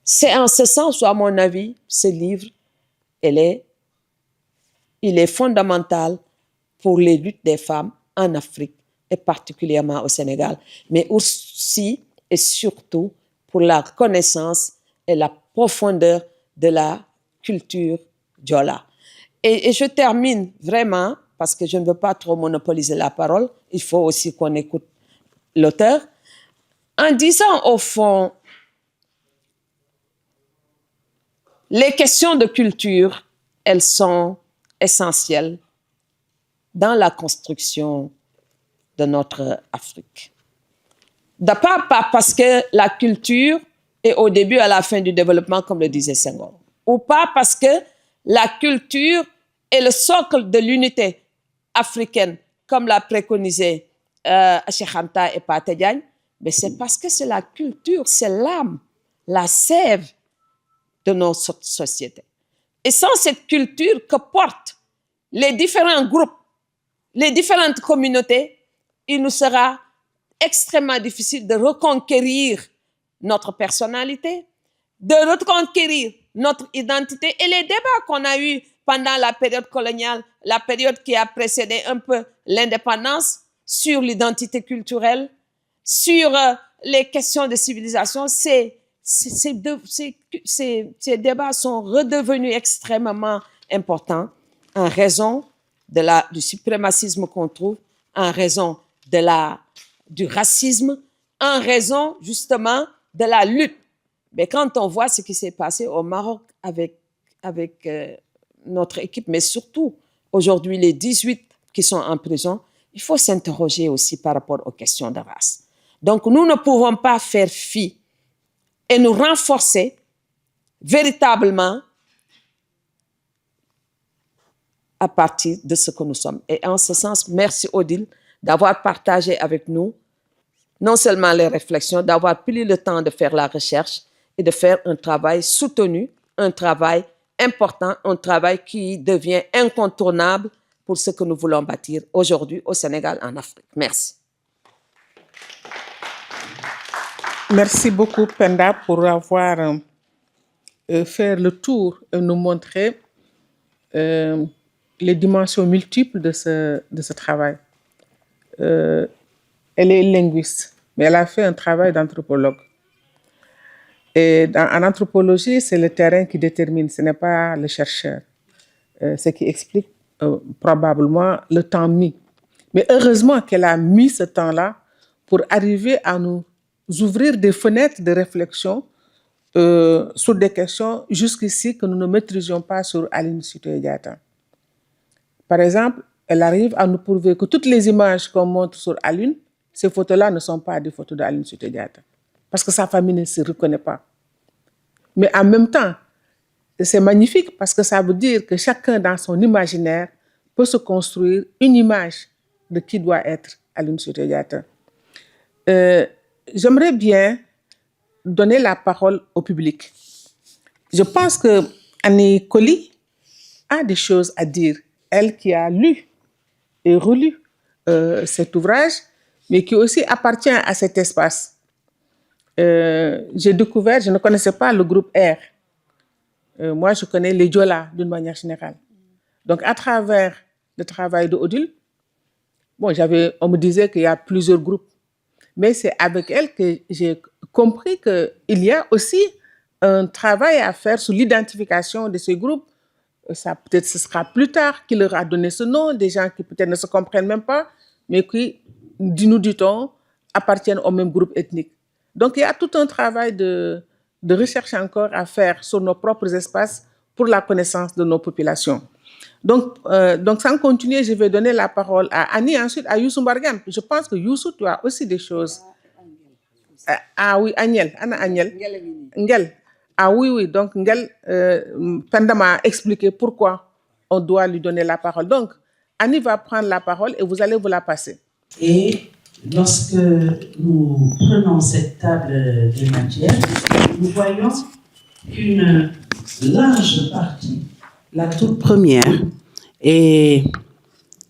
C'est en ce sens où, à mon avis, ce livre, il est fondamental pour les luttes des femmes en Afrique et particulièrement au Sénégal, mais aussi et surtout pour la connaissance et la profondeur de la culture Diola. Et je termine vraiment, parce que je ne veux pas trop monopoliser la parole, il faut aussi qu'on écoute l'auteur, en disant au fond, les questions de culture, elles sont essentielles dans la construction de notre Afrique. D'abord, pas parce que la culture est au début et à la fin du développement, comme le disait Senghor, ou pas parce que la culture est le socle de l'unité africaine, comme l'a préconisé Cheikh Anta et Pathé Diagne, mais c'est parce que c'est la culture, c'est l'âme, la sève de notre société. Et sans cette culture que portent les différents groupes, les différentes communautés, il nous sera extrêmement difficile de reconquérir notre personnalité, de reconquérir notre identité. Et les débats qu'on a eus pendant la période coloniale, la période qui a précédé un peu l'indépendance, sur l'identité culturelle, sur les questions de civilisation, ces débats sont redevenus extrêmement importants en raison du suprémacisme qu'on trouve, en raison du racisme, en raison justement de la lutte. Mais quand on voit ce qui s'est passé au Maroc avec notre équipe, mais surtout aujourd'hui les 18 qui sont en prison, il faut s'interroger aussi par rapport aux questions de race. Donc nous ne pouvons pas faire fi et nous renforcer véritablement à partir de ce que nous sommes. Et en ce sens, merci Odile d'avoir partagé avec nous non seulement les réflexions, d'avoir pris le temps de faire la recherche et de faire un travail soutenu, un travail important, un travail qui devient incontournable pour ce que nous voulons bâtir aujourd'hui au Sénégal, en Afrique. Merci. Merci beaucoup, Penda, pour avoir fait le tour et nous montrer les dimensions multiples de ce travail. Elle est linguiste, mais elle a fait un travail d'anthropologue. Et en anthropologie, c'est le terrain qui détermine, ce n'est pas le chercheur. Ce qui explique probablement le temps mis. Mais heureusement qu'elle a mis ce temps-là pour arriver à nous ouvrir des fenêtres de réflexion sur des questions jusqu'ici que nous ne maîtrisions pas sur Aline Sitoé Diatta. Par exemple, elle arrive à nous prouver que toutes les images qu'on montre sur Aline, ces photos-là ne sont pas des photos d'Aline Sitoé Diatta, parce que sa famille ne se reconnaît pas. Mais en même temps, c'est magnifique parce que ça veut dire que chacun dans son imaginaire peut se construire une image de qui doit être Aline Sitoé Diatta. J'aimerais bien donner la parole au public. Je pense que Annie Colli a des choses à dire. Elle qui a lu et relu cet ouvrage, mais qui aussi appartient à cet espace. J'ai découvert, je ne connaissais pas le groupe R. Moi, je connais les Diola d'une manière générale. Donc, à travers le travail de Odile, bon, on me disait qu'il y a plusieurs groupes, mais c'est avec elle que j'ai compris qu'il y a aussi un travail à faire sur l'identification de ces groupes. Ça, peut-être ce sera plus tard qu'il leur a donné ce nom, des gens qui peut-être ne se comprennent même pas, mais qui, nous dit-on, appartiennent au même groupe ethnique. Donc, il y a tout un travail de recherche encore à faire sur nos propres espaces pour la connaissance de nos populations. Donc sans continuer, je vais donner la parole à Annie, ensuite à Youssou Mbargane. Je pense que Youssou, tu as aussi des choses. Ah oui, Agnel. Anna Agnel. Ngel. Ah oui. Donc, Ngel, Penda m'a expliqué pourquoi on doit lui donner la parole. Donc, Annie va prendre la parole et vous allez vous la passer. Et lorsque nous prenons cette table des matières, nous voyons qu'une large partie, la toute première, et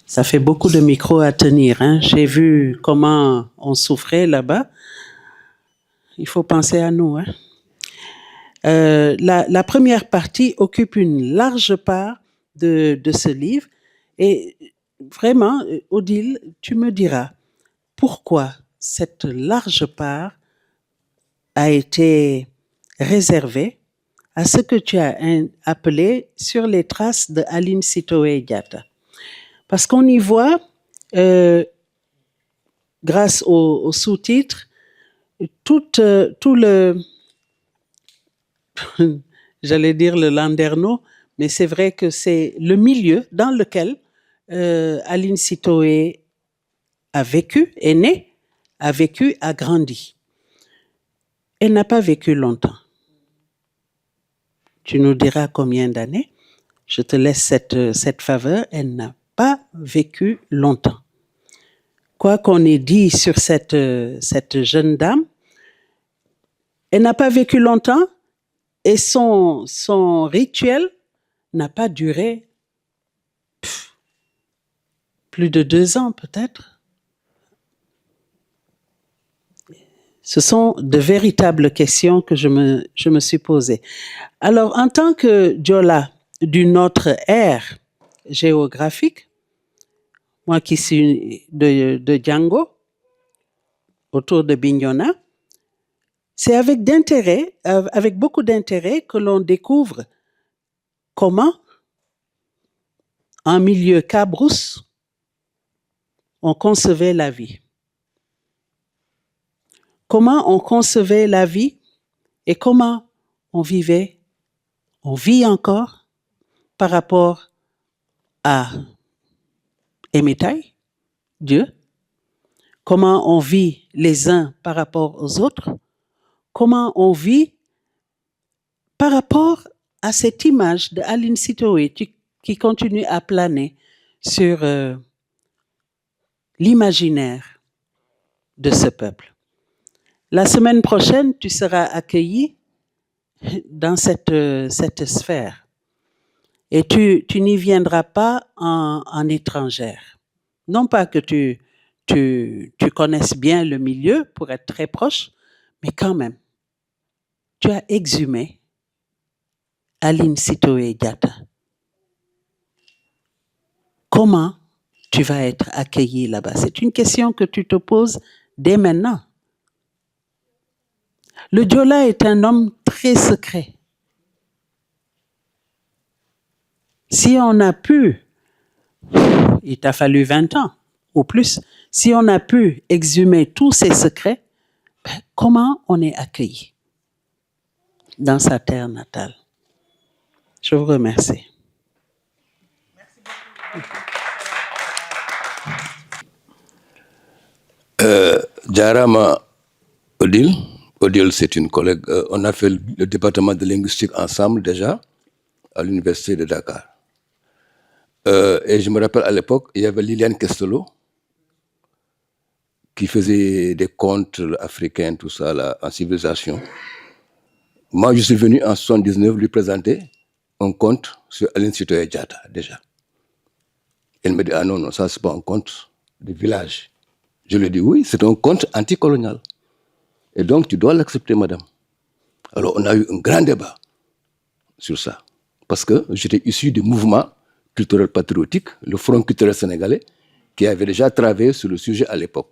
ça fait beaucoup de micros à tenir, hein. J'ai vu comment on souffrait là-bas. Il faut penser à nous, hein. La première partie occupe une large part de ce livre. Et vraiment, Odile, tu me diras pourquoi cette large part a été réservée à ce que tu as appelé sur les traces de Aline Sitoé Diatta. Parce qu'on y voit, grâce aux sous-titres, tout le, j'allais dire le landerneau, mais c'est vrai que c'est le milieu dans lequel Aline Sitoé a vécu, est née, a vécu, a grandi. Elle n'a pas vécu longtemps. Tu nous diras combien d'années. Je te laisse cette faveur. Elle n'a pas vécu longtemps. Quoi qu'on ait dit sur cette jeune dame, elle n'a pas vécu longtemps et son rituel n'a pas duré plus de 2 ans peut-être. Ce sont de véritables questions que je me suis posées. Alors, en tant que Diola d'une autre ère géographique, moi qui suis de Django, autour de Bignona, c'est avec beaucoup d'intérêt que l'on découvre comment, en milieu cabrousse, on concevait la vie. Comment on concevait la vie et comment on vivait, on vit encore par rapport à Emetai, Dieu, comment on vit les uns par rapport aux autres, comment on vit par rapport à cette image de Aline Sitoé qui continue à planer sur l'imaginaire de ce peuple. La semaine prochaine, tu seras accueilli dans cette sphère. Et tu n'y viendras pas en étrangère. Non pas que tu connaisses bien le milieu pour être très proche, mais quand même, tu as exhumé Aline Sitoé Diatta. Comment tu vas être accueilli là-bas? C'est une question que tu te poses dès maintenant. Le Diola est un homme très secret. Si on a pu, il t'a fallu 20 ans ou plus, si on a pu exhumer tous ces secrets, ben, comment on est accueilli dans sa terre natale? Je vous remercie. Jarama Odile. Odile, c'est une collègue. On a fait le département de linguistique ensemble déjà à l'université de Dakar. Et je me rappelle à l'époque, il y avait Liliane Kestelo qui faisait des contes africains, tout ça, là, en civilisation. Moi, je suis venu en 1979 lui présenter un conte sur Aline Sitoé Diatta, déjà. Elle me dit, ah non, non, ça, c'est pas un conte de village. Je lui ai dit, oui, c'est un conte anticolonial. Et donc, tu dois l'accepter, madame. Alors, on a eu un grand débat sur ça. Parce que j'étais issu du mouvement culturel patriotique, le Front culturel sénégalais, qui avait déjà travaillé sur le sujet à l'époque.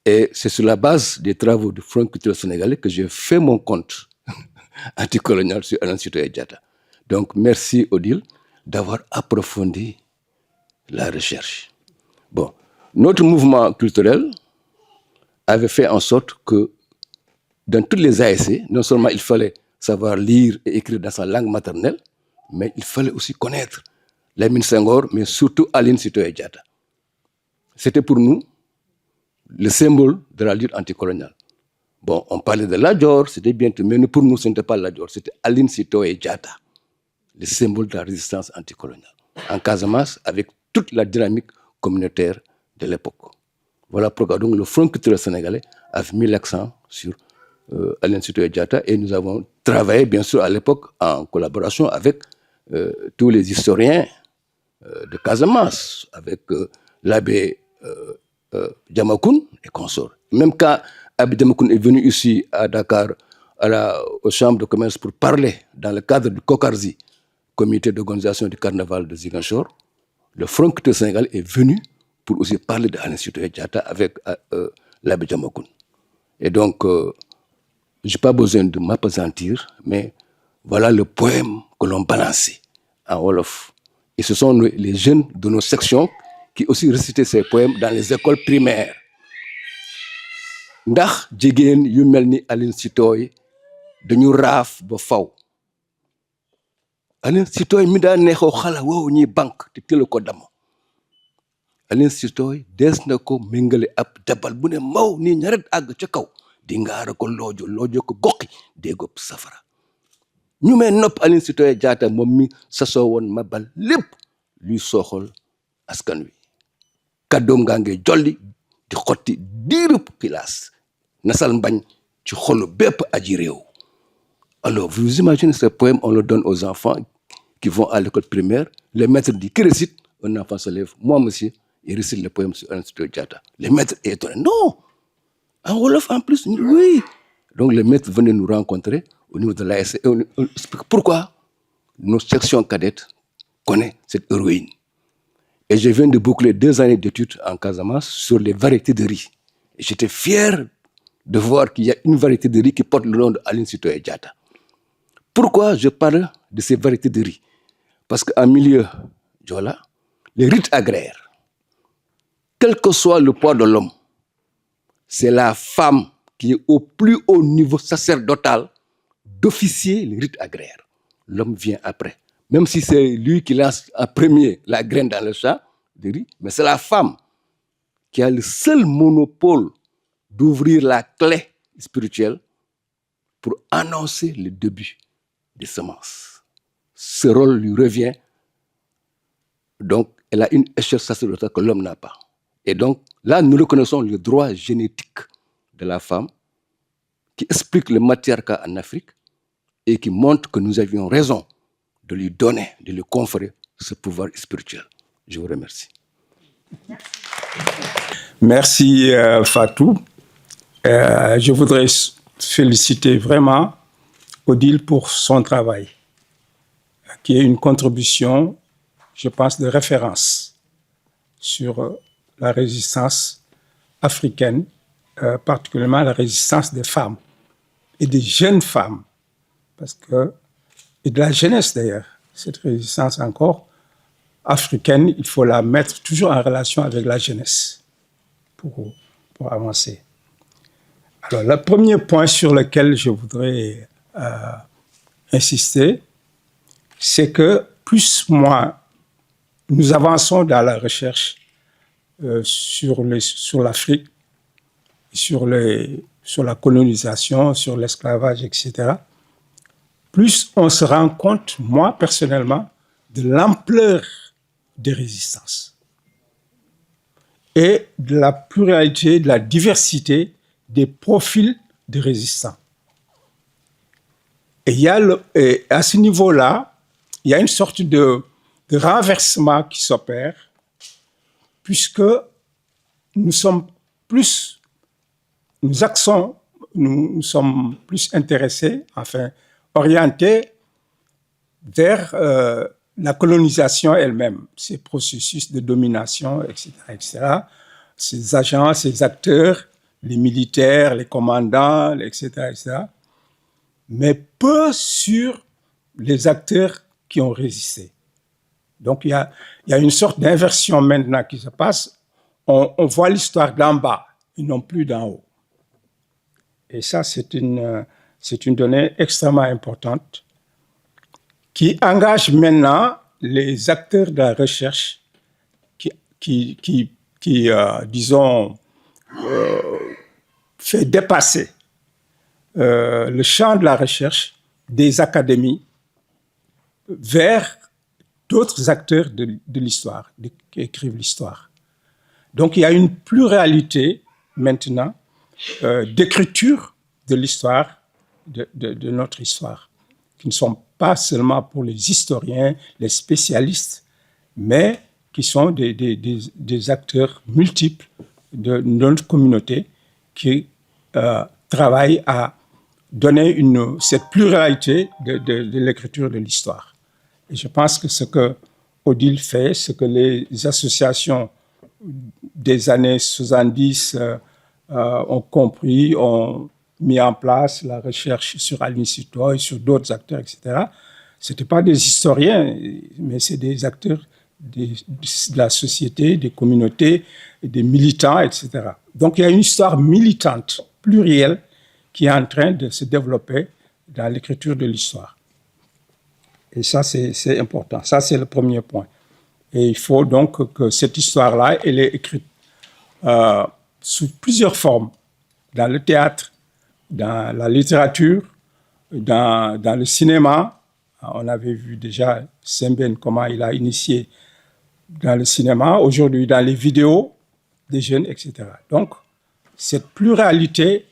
Et c'est sur la base des travaux du Front culturel sénégalais que j'ai fait mon conte anticolonial sur Aline Sitoé Diatta. Donc, merci, Odile, d'avoir approfondi la recherche. Bon, notre mouvement culturel avait fait en sorte que dans toutes les ASC, non seulement il fallait savoir lire et écrire dans sa langue maternelle, mais il fallait aussi connaître Lamine Senghor, mais surtout Aline Sitoé Diatta. C'était pour nous le symbole de la lutte anticoloniale. Bon, on parlait de Lat Dior, c'était bien, mais pour nous, ce n'était pas Lat Dior, c'était Aline Sitoé Diatta, le symbole de la résistance anticoloniale. En Casamance, avec toute la dynamique communautaire de l'époque. Voilà pourquoi donc le Front culturel sénégalais a mis l'accent sur Aline Sitoé Diatta et nous avons travaillé bien sûr à l'époque en collaboration avec tous les historiens de Casamance, avec l'abbé Diamacoune et consorts. Même quand l'abbé Diamacoune est venu ici à Dakar aux chambres de commerce pour parler dans le cadre du COCARSI, comité d'organisation du carnaval de Ziguinchor, le Front culturel sénégalais est venu pour aussi parler de Aline Sitoé Diatta avec l'abbé Diamacoune. Et donc, je n'ai pas besoin de m'appesantir, mais voilà le poème que l'on balançait en Wolof. Et ce sont les jeunes de nos sections qui aussi récitaient ces poèmes dans les écoles primaires. Ndax jigéen yu mel ni Aline Sitoé dañu raaf ba faw. Aline Sitoé mi daa neexoo xala woowu ñuy banque te tëla ko dama. Aline Sitoé des na ko méngale ab dabal bu ne maw nii ñaret àgg ca kaw di ngaara ko loojo ko goqi déggoo safara. ñu may nopp Aline Sitoé Diatta moom mi sasoo woon ma bal lépp luy sooxal askan wi. Kàddoom ngaa ngi jolli di xotti diirub kilaas nasal mbañ ci xolu bépp aji réew. Alors, vous imaginez ce poème, on le donne aux enfants qui vont à l'école primaire. Le maître dit, qui récite? Un enfant se lève. Moi, monsieur, il récite le poème sur Aline Sitoé Diatta. Le maître est étonné. Non! En Wolof en plus? Oui! Donc, le maître venait nous rencontrer au niveau de l'ASC. Et on explique pourquoi nos sections cadettes connaissent cette héroïne. Et je viens de boucler 2 années d'études en Casamance sur les variétés de riz. Et j'étais fier de voir qu'il y a une variété de riz qui porte le nom d'Aline Sitoé Diatta. Pourquoi je parle de ces variétés de riz? Parce qu'en milieu Diola, les rites agraires, quel que soit le poids de l'homme, c'est la femme qui est au plus haut niveau sacerdotal d'officier les rites agraires. L'homme vient après. Même si c'est lui qui lance en premier la graine dans le champ de riz, mais c'est la femme qui a le seul monopole d'ouvrir la clé spirituelle pour annoncer le début des semences. Ce rôle lui revient. Donc, elle a une échelle sacerdotale que l'homme n'a pas. Et donc, là, nous reconnaissons le droit génétique de la femme qui explique le matriarcat en Afrique et qui montre que nous avions raison de lui donner, de lui conférer ce pouvoir spirituel. Je vous remercie. Merci Fatou. Je voudrais féliciter vraiment Odile pour son travail, qui est une contribution, je pense, de référence sur la résistance africaine, particulièrement la résistance des femmes et des jeunes femmes, et de la jeunesse d'ailleurs. Cette résistance encore africaine, il faut la mettre toujours en relation avec la jeunesse pour avancer. Alors, le premier point sur lequel je voudrais insister, c'est que plus nous avançons dans la recherche sur l'Afrique, sur la colonisation, sur l'esclavage, etc., plus on se rend compte, moi personnellement, de l'ampleur des résistances et de la pluralité, de la diversité des profils de résistants. Et à ce niveau-là, il y a une sorte de renversement qui s'opère, puisque nous sommes plus intéressés, enfin orientés vers la colonisation elle-même, ces processus de domination, etc., etc., ces agents, ces acteurs, les militaires, les commandants, etc., etc., mais peu sur les acteurs qui ont résisté. Donc, il y a une sorte d'inversion maintenant qui se passe. On voit l'histoire d'en bas et non plus d'en haut. Et ça, c'est une donnée extrêmement importante qui engage maintenant les acteurs de la recherche qui disons, fait dépasser le champ de la recherche des académies vers d'autres acteurs de l'histoire, qui écrivent l'histoire. Donc, il y a une pluralité maintenant d'écriture de l'histoire, de notre histoire, qui ne sont pas seulement pour les historiens, les spécialistes, mais qui sont des acteurs multiples de notre communauté qui travaillent à donner cette pluralité de l'écriture de l'histoire. Et je pense que ce que Odile fait, ce que les associations des années 70 ont compris, ont mis en place la recherche sur Aline Sitoé, sur d'autres acteurs, etc. Ce n'étaient pas des historiens, mais c'est des acteurs de la société, des communautés, des militants, etc. Donc il y a une histoire militante, plurielle, qui est en train de se développer dans l'écriture de l'histoire. Et ça, c'est important. Ça, c'est le premier point. Et il faut donc que cette histoire-là, elle est écrite sous plusieurs formes, dans le théâtre, dans la littérature, dans le cinéma. On avait vu déjà Sembène, comment il a initié dans le cinéma, aujourd'hui dans les vidéos des jeunes, etc. Donc, cette pluralité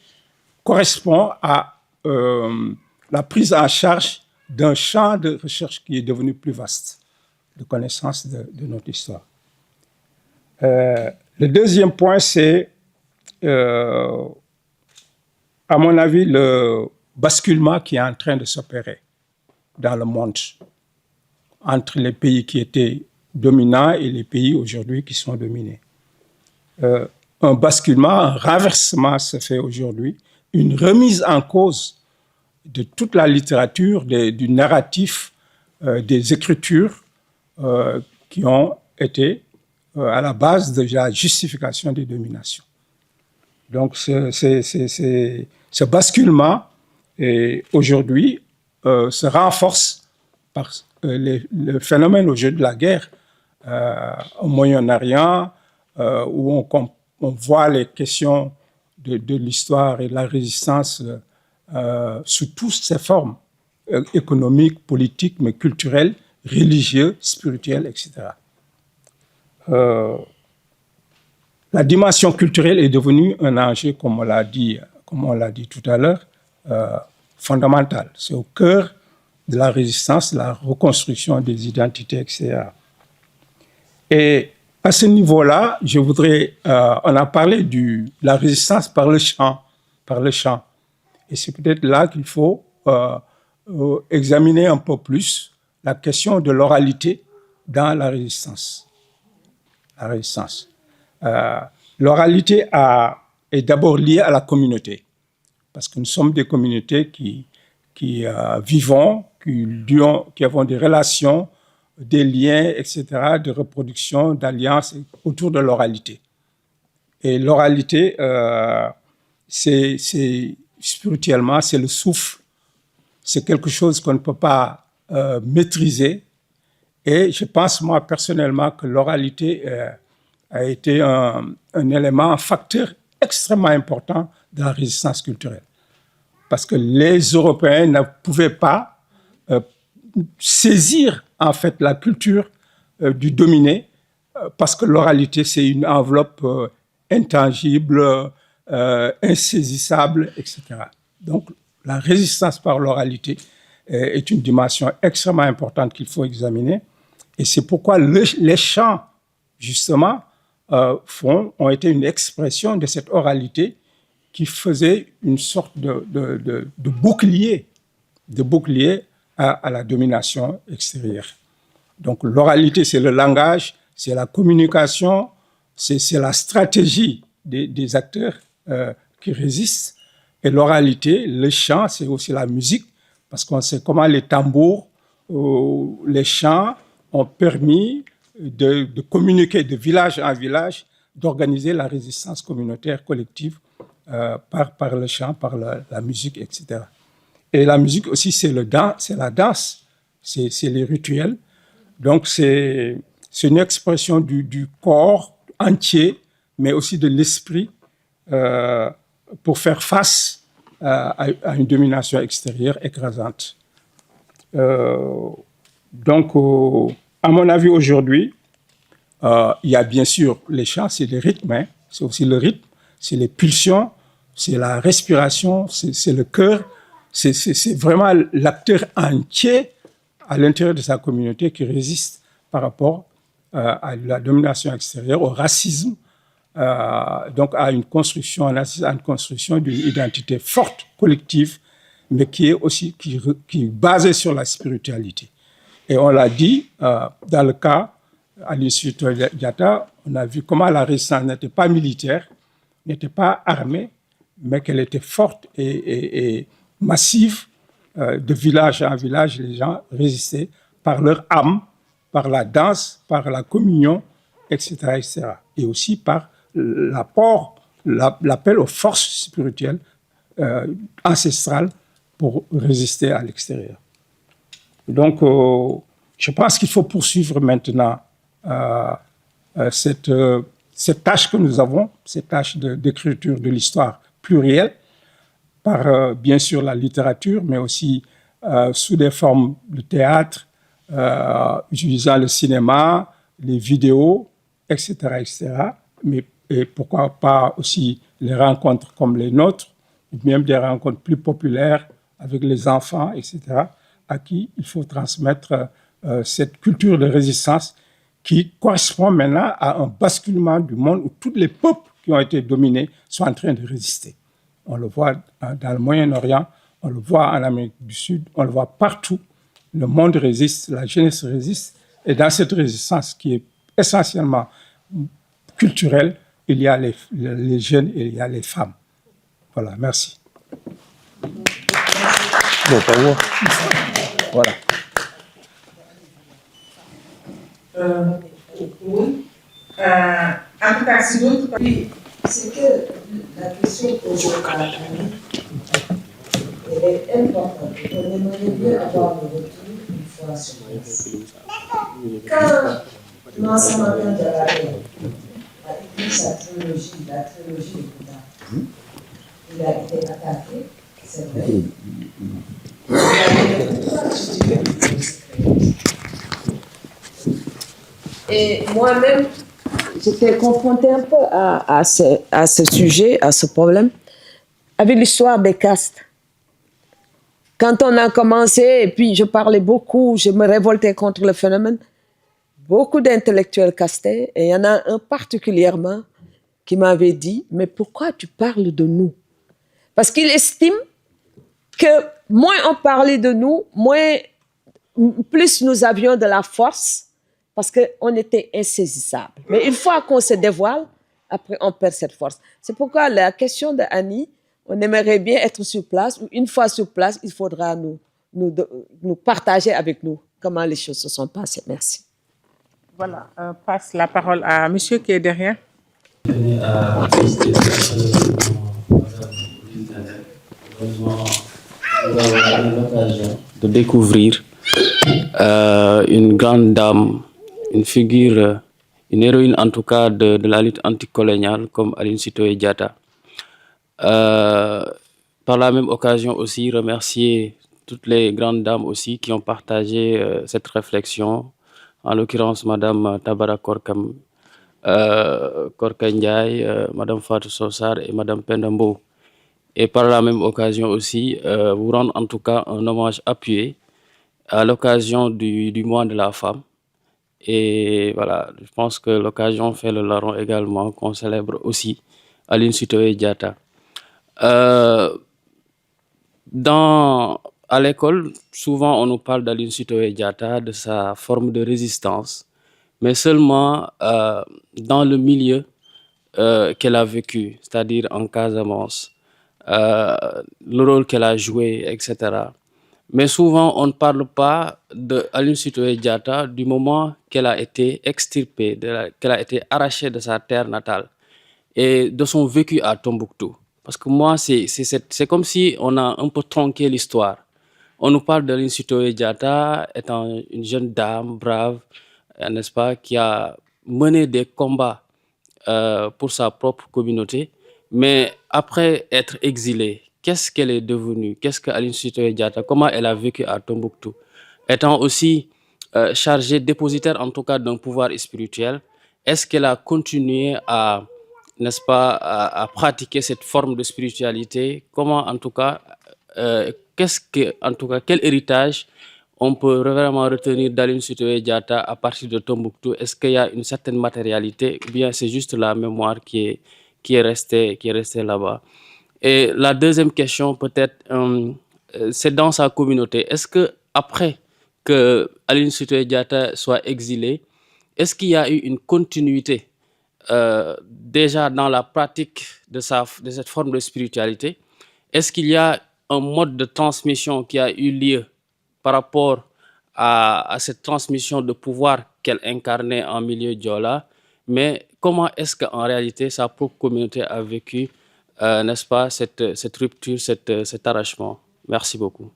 correspond à la prise en charge d'un champ de recherche qui est devenu plus vaste, de connaissance de notre histoire. Le deuxième point, c'est, à mon avis, le basculement qui est en train de s'opérer dans le monde entre les pays qui étaient dominants et les pays aujourd'hui qui sont dominés. Un basculement, un renversement se fait aujourd'hui, une remise en cause de toute la littérature, du narratif, des écritures qui ont été à la base de la justification des dominations. Donc, ce basculement, aujourd'hui, se renforce par le phénomène au jeu de la guerre au Moyen-Orient, où on voit les questions de l'histoire et de la résistance sous toutes ses formes, économiques, politiques, mais culturelles, religieuses, spirituelles, etc. La dimension culturelle est devenue un enjeu, comme on l'a dit tout à l'heure, fondamental. C'est au cœur de la résistance, de la reconstruction des identités, etc. Et à ce niveau-là, je voudrais, on a parlé de la résistance par le chant. Et c'est peut-être là qu'il faut examiner un peu plus la question de l'oralité dans la résistance. L'oralité est d'abord liée à la communauté. parce que nous sommes des communautés qui vivons, qui avons des relations, des liens, etc., de reproduction, d'alliance autour de l'oralité. Et l'oralité, c'est spirituellement, c'est le souffle, c'est quelque chose qu'on ne peut pas maîtriser. Et je pense, moi, personnellement, que l'oralité a été un élément, un facteur extrêmement important de la résistance culturelle. Parce que les Européens ne pouvaient pas saisir, en fait, la culture du dominé, parce que l'oralité, c'est une enveloppe intangible, insaisissable, etc. Donc, la résistance par l'oralité est une dimension extrêmement importante qu'il faut examiner. Et c'est pourquoi les chants, justement, ont été une expression de cette oralité qui faisait une sorte de bouclier à la domination extérieure. Donc, l'oralité, c'est le langage, c'est la communication, c'est la stratégie des acteurs qui résistent. Et l'oralité, le chant, c'est aussi la musique, parce qu'on sait comment les tambours, les chants ont permis de communiquer de village en village, d'organiser la résistance communautaire collective par le chant, par la musique, etc. Et la musique aussi, c'est la danse, c'est les rituels. Donc, c'est une expression du corps entier, mais aussi de l'esprit, pour faire face à une domination extérieure écrasante. Donc, à mon avis, aujourd'hui, il y a bien sûr les chants, c'est les rythmes, hein, c'est aussi le rythme, c'est les pulsions, c'est la respiration, c'est le cœur, c'est vraiment l'acteur entier à l'intérieur de sa communauté qui résiste par rapport à la domination extérieure, au racisme, donc à une construction d'une identité forte, collective, mais qui est aussi qui est basée sur la spiritualité. Et on l'a dit, dans le cas à l'Institut Diatta, on a vu comment la résistance n'était pas militaire, n'était pas armée, mais qu'elle était forte et massive. De village en village, les gens résistaient par leur âme, par la danse, par la communion, etc., etc. Et aussi par l'appel aux forces spirituelles ancestrales pour résister à l'extérieur. Donc, je pense qu'il faut poursuivre maintenant cette tâche que nous avons, cette tâche d'écriture de l'histoire plurielle, par bien sûr la littérature, mais aussi sous des formes de théâtre, utilisant le cinéma, les vidéos, etc., etc. Et pourquoi pas aussi les rencontres comme les nôtres, ou même des rencontres plus populaires avec les enfants, etc., à qui il faut transmettre cette culture de résistance qui correspond maintenant à un basculement du monde où tous les peuples qui ont été dominés sont en train de résister. On le voit dans le Moyen-Orient, on le voit en Amérique du Sud, on le voit partout. Le monde résiste, la jeunesse résiste. Et dans cette résistance qui est essentiellement culturelle, il y a les jeunes et il y a les femmes. Voilà, merci. Bon, pas moi. Voilà. Oui. En tout cas, si d'autres... C'est que la question aujourd'hui est importante. On aimerait bien avoir le retour une fois sur place. Quand Mansa Makan Diarra a écrit sa trilogie, la trilogie de Bouddha, il a été attaqué, c'est vrai. Il a été pourquoi tu dis que c'est Et moi-même, j'étais confrontée un peu à ce sujet, à ce problème, avec l'histoire des castes. Quand on a commencé, et puis je parlais beaucoup, je me révoltais contre le phénomène, beaucoup d'intellectuels castés, et il y en a un particulièrement qui m'avait dit, mais pourquoi tu parles de nous? Parce qu'il estime que moins on parlait de nous, plus nous avions de la force, parce qu'on était insaisissable. Mais une fois qu'on se dévoile, après on perd cette force. C'est pourquoi la question de Annie, On aimerait bien être sur place. Une fois sur place, il faudra nous partager avec nous comment les choses se sont passées. Merci. Voilà, passe la parole à monsieur qui est derrière. De découvrir une grande dame, une figure, une héroïne en tout cas de la lutte anticoloniale comme Aline Sitoé Diatta. Par la même occasion aussi remercier toutes les grandes dames aussi qui ont partagé cette réflexion, en l'occurrence Madame Tabara Korkam, Korka Ndiaye, Madame Fatou Sossar et Madame Penda Mbow. Et par la même occasion aussi, vous rendre en tout cas un hommage appuyé à l'occasion du mois de la femme. Et voilà, je pense que l'occasion fait le larron également, qu'on célèbre aussi Aline Sitoé Diatta. À l'école, souvent on nous parle d'Aline Sitoé Diatta, de sa forme de résistance, mais seulement dans le milieu qu'elle a vécu, c'est-à-dire en Casamance, le rôle qu'elle a joué, etc. Mais souvent, on ne parle pas d'Aline Sitoé Diatta du moment qu'elle a été extirpée, qu'elle a été arrachée de sa terre natale et de son vécu à Tombouctou. Parce que moi, c'est comme si on a un peu tronqué l'histoire. On nous parle d'Aline Sitoé Diatta étant une jeune dame brave, n'est-ce pas, qui a mené des combats pour sa propre communauté. Mais après être exilée, qu'est-ce qu'elle est devenue? Qu'est-ce qu'Aline Sitoé Diatta? Comment elle a vécu à Tombouctou? Étant aussi chargée, dépositaire en tout cas d'un pouvoir spirituel, est-ce qu'elle a continué à, n'est-ce pas, à pratiquer cette forme de spiritualité? Comment en tout cas, quel héritage on peut vraiment retenir d'Aline Sitoé Diatta à partir de Tombouctou? Est-ce qu'il y a une certaine matérialité ou bien c'est juste la mémoire qui est restée là-bas? Et la deuxième question, peut-être, c'est dans sa communauté. Est-ce que après que Aline Sitoé Diatta soit exilée, est-ce qu'il y a eu une continuité déjà dans la pratique de cette forme de spiritualité? Est-ce qu'il y a un mode de transmission qui a eu lieu par rapport à cette transmission de pouvoir qu'elle incarnait en milieu diola? Mais comment est-ce qu'en réalité sa propre communauté a vécu, n'est-ce pas, cette rupture, cet arrachement? Merci beaucoup.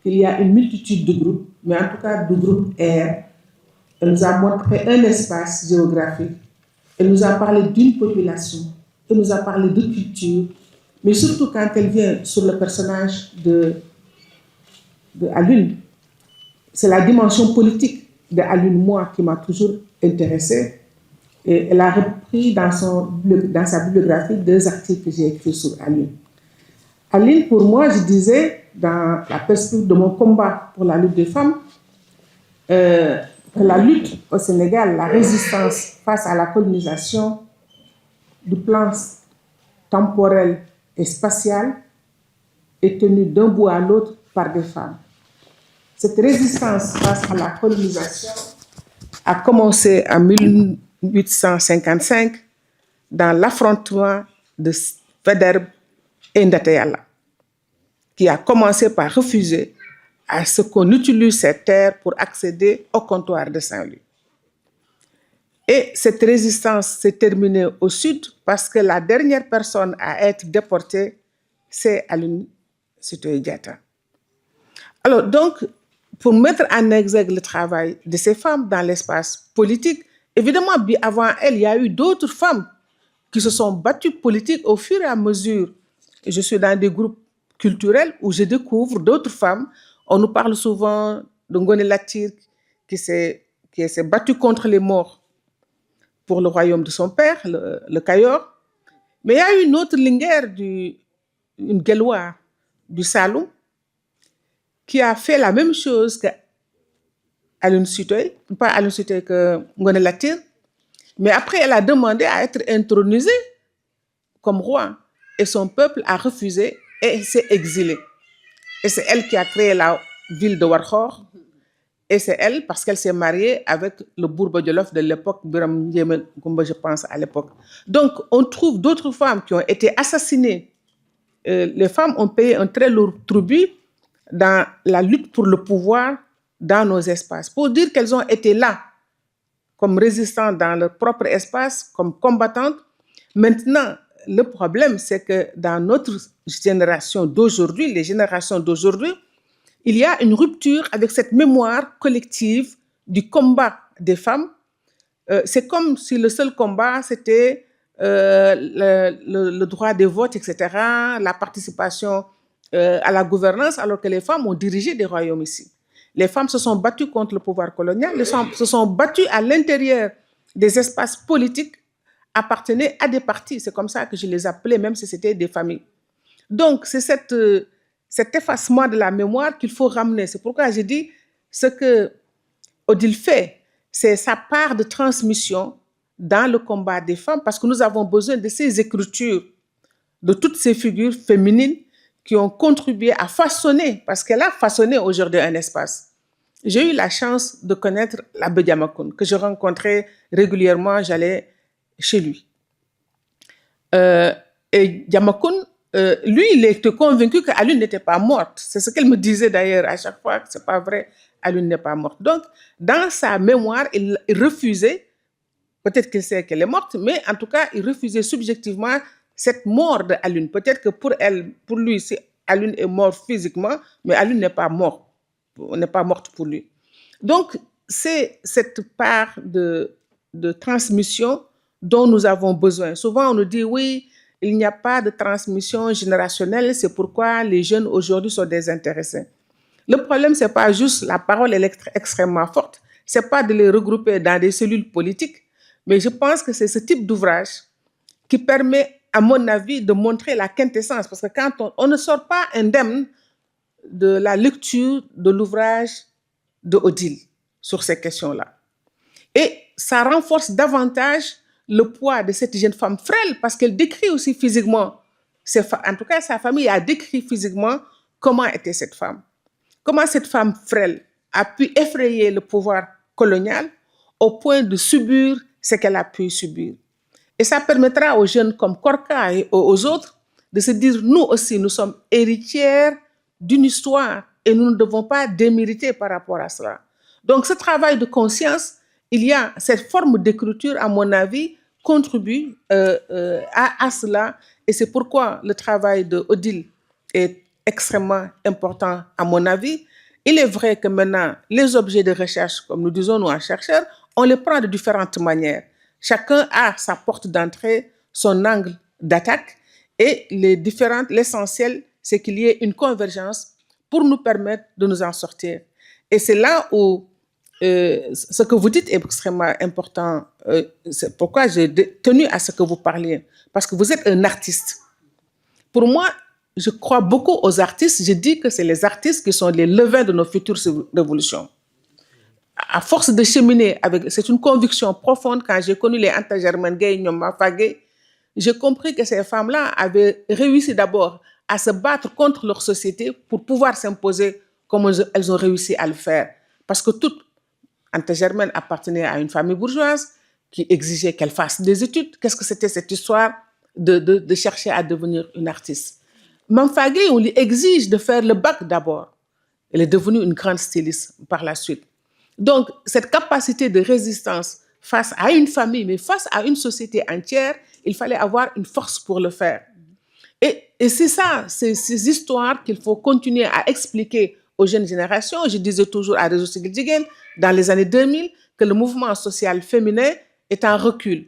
Il y a une multitude de groupes, mais en tout cas de groupes R. Elle nous a montré un espace géographique. Elle nous a parlé d'une population. Elle nous a parlé de culture. Mais surtout quand elle vient sur le personnage de Aline, c'est la dimension politique de Aline, moi, qui m'a toujours intéressée. Et elle a repris dans sa bibliographie 2 articles que j'ai écrits sur Aline. Aline, pour moi, je disais, dans la perspective de mon combat pour la lutte des femmes, la lutte au Sénégal, la résistance face à la colonisation du plan temporel et spatial est tenue d'un bout à l'autre par des femmes. Cette résistance face à la colonisation a commencé en 1855 dans l'affrontement de Faidherbe et Ndatéyala, qui a commencé par refuser à ce qu'on utilise ces terres pour accéder au comptoir de Saint-Louis. Et cette résistance s'est terminée au sud parce que la dernière personne à être déportée, c'est Aline Sitoé Diatta. Alors donc, pour mettre en exergue le travail de ces femmes dans l'espace politique, évidemment, bien avant elle, il y a eu d'autres femmes qui se sont battues politiques au fur et à mesure. Je suis dans des groupes culturels où je découvre d'autres femmes. On nous parle souvent de Ngoné Latyr qui s'est battue contre les morts pour le royaume de son père, le Kayor. Mais il y a eu une autre Linguère, une Guelwaar du Saloum, qui a fait la même chose qu'Aline Sitoé, pas Aline Sitoé que Ngoné Latyr, mais après elle a demandé à être intronisée comme roi et son peuple a refusé et s'est exilé. Et c'est elle qui a créé la ville de Warkhor. Et c'est elle, parce qu'elle s'est mariée avec le Bourba Djolof de l'époque, Biram Ndiémé Goumba, je pense, à l'époque. Donc, on trouve d'autres femmes qui ont été assassinées les femmes ont payé un très lourd tribut dans la lutte pour le pouvoir dans nos espaces. Pour dire qu'elles ont été là comme résistantes dans leur propre espace, comme combattantes. Maintenant, le problème, c'est que dans notre génération d'aujourd'hui, les générations d'aujourd'hui, il y a une rupture avec cette mémoire collective du combat des femmes. C'est comme si le seul combat, c'était le droit de vote, etc., la participation à la gouvernance, alors que les femmes ont dirigé des royaumes ici. Les femmes se sont battues contre le pouvoir colonial, elles se sont battues à l'intérieur des espaces politiques, appartenaient à des partis. C'est comme ça que je les appelais, même si c'était des familles. Donc, c'est cet effacement de la mémoire qu'il faut ramener. C'est pourquoi j'ai dit ce que Odile fait, c'est sa part de transmission dans le combat des femmes, parce que nous avons besoin de ces écritures, de toutes ces figures féminines qui ont contribué à façonner, parce qu'elle a façonné aujourd'hui un espace. J'ai eu la chance de connaître l'abbé Diamacoune, que je rencontrais régulièrement, j'allais chez lui. Et Diamacoune, lui, il était convaincu qu'Alune n'était pas morte. C'est ce qu'elle me disait d'ailleurs à chaque fois, que ce n'est pas vrai, Alune n'est pas morte. Donc, dans sa mémoire, il refusait, peut-être qu'il sait qu'elle est morte, mais en tout cas, il refusait subjectivement cette mort d'Alune. Peut-être que pour lui, Alune est morte physiquement, mais Alune n'est pas morte. N'est pas morte pour lui. Donc, c'est cette part de transmission dont nous avons besoin. Souvent, on nous dit, oui, il n'y a pas de transmission générationnelle, c'est pourquoi les jeunes aujourd'hui sont désintéressés. Le problème, ce n'est pas juste la parole extrêmement forte, ce n'est pas de les regrouper dans des cellules politiques, mais je pense que c'est ce type d'ouvrage qui permet, à mon avis, de montrer la quintessence. Parce que quand on ne sort pas indemne de la lecture de l'ouvrage de Odile sur ces questions-là. Et ça renforce davantage le poids de cette jeune femme frêle, parce qu'elle décrit aussi physiquement, en tout cas sa famille a décrit physiquement comment était cette femme. Comment cette femme frêle a pu effrayer le pouvoir colonial au point de subir ce qu'elle a pu subir. Et ça permettra aux jeunes comme Korka et aux autres de se dire, nous aussi, nous sommes héritières d'une histoire et nous ne devons pas démériter par rapport à cela. Donc, ce travail de conscience, il y a cette forme d'écriture, à mon avis, contribue à cela. Et c'est pourquoi le travail de Odile est extrêmement important, à mon avis. Il est vrai que maintenant, les objets de recherche, comme nous disons nous en chercheurs, on les prend de différentes manières. Chacun a sa porte d'entrée, son angle d'attaque, et l'essentiel, c'est qu'il y ait une convergence pour nous permettre de nous en sortir. Et c'est là où ce que vous dites est extrêmement important. C'est pourquoi j'ai tenu à ce que vous parliez, parce que vous êtes un artiste. Pour moi, je crois beaucoup aux artistes. Je dis que c'est les artistes qui sont les levains de nos futures révolutions. À force de cheminer avec... C'est une conviction profonde. Quand j'ai connu les Anta Germaine Gueye, Nyoma Fagé, j'ai compris que ces femmes-là avaient réussi d'abord à se battre contre leur société pour pouvoir s'imposer comme elles ont réussi à le faire. Parce que toute Anta Germaine appartenait à une famille bourgeoise qui exigeait qu'elle fasse des études. Qu'est-ce que c'était cette histoire de chercher à devenir une artiste? Mamfagé, on lui exige de faire le bac d'abord. Elle est devenue une grande styliste par la suite. Donc, cette capacité de résistance face à une famille, mais face à une société entière, il fallait avoir une force pour le faire. Et c'est ça, ces histoires qu'il faut continuer à expliquer aux jeunes générations. Je disais toujours à Réseau Siggil Jigéen, dans les années 2000, que le mouvement social féminin est en recul.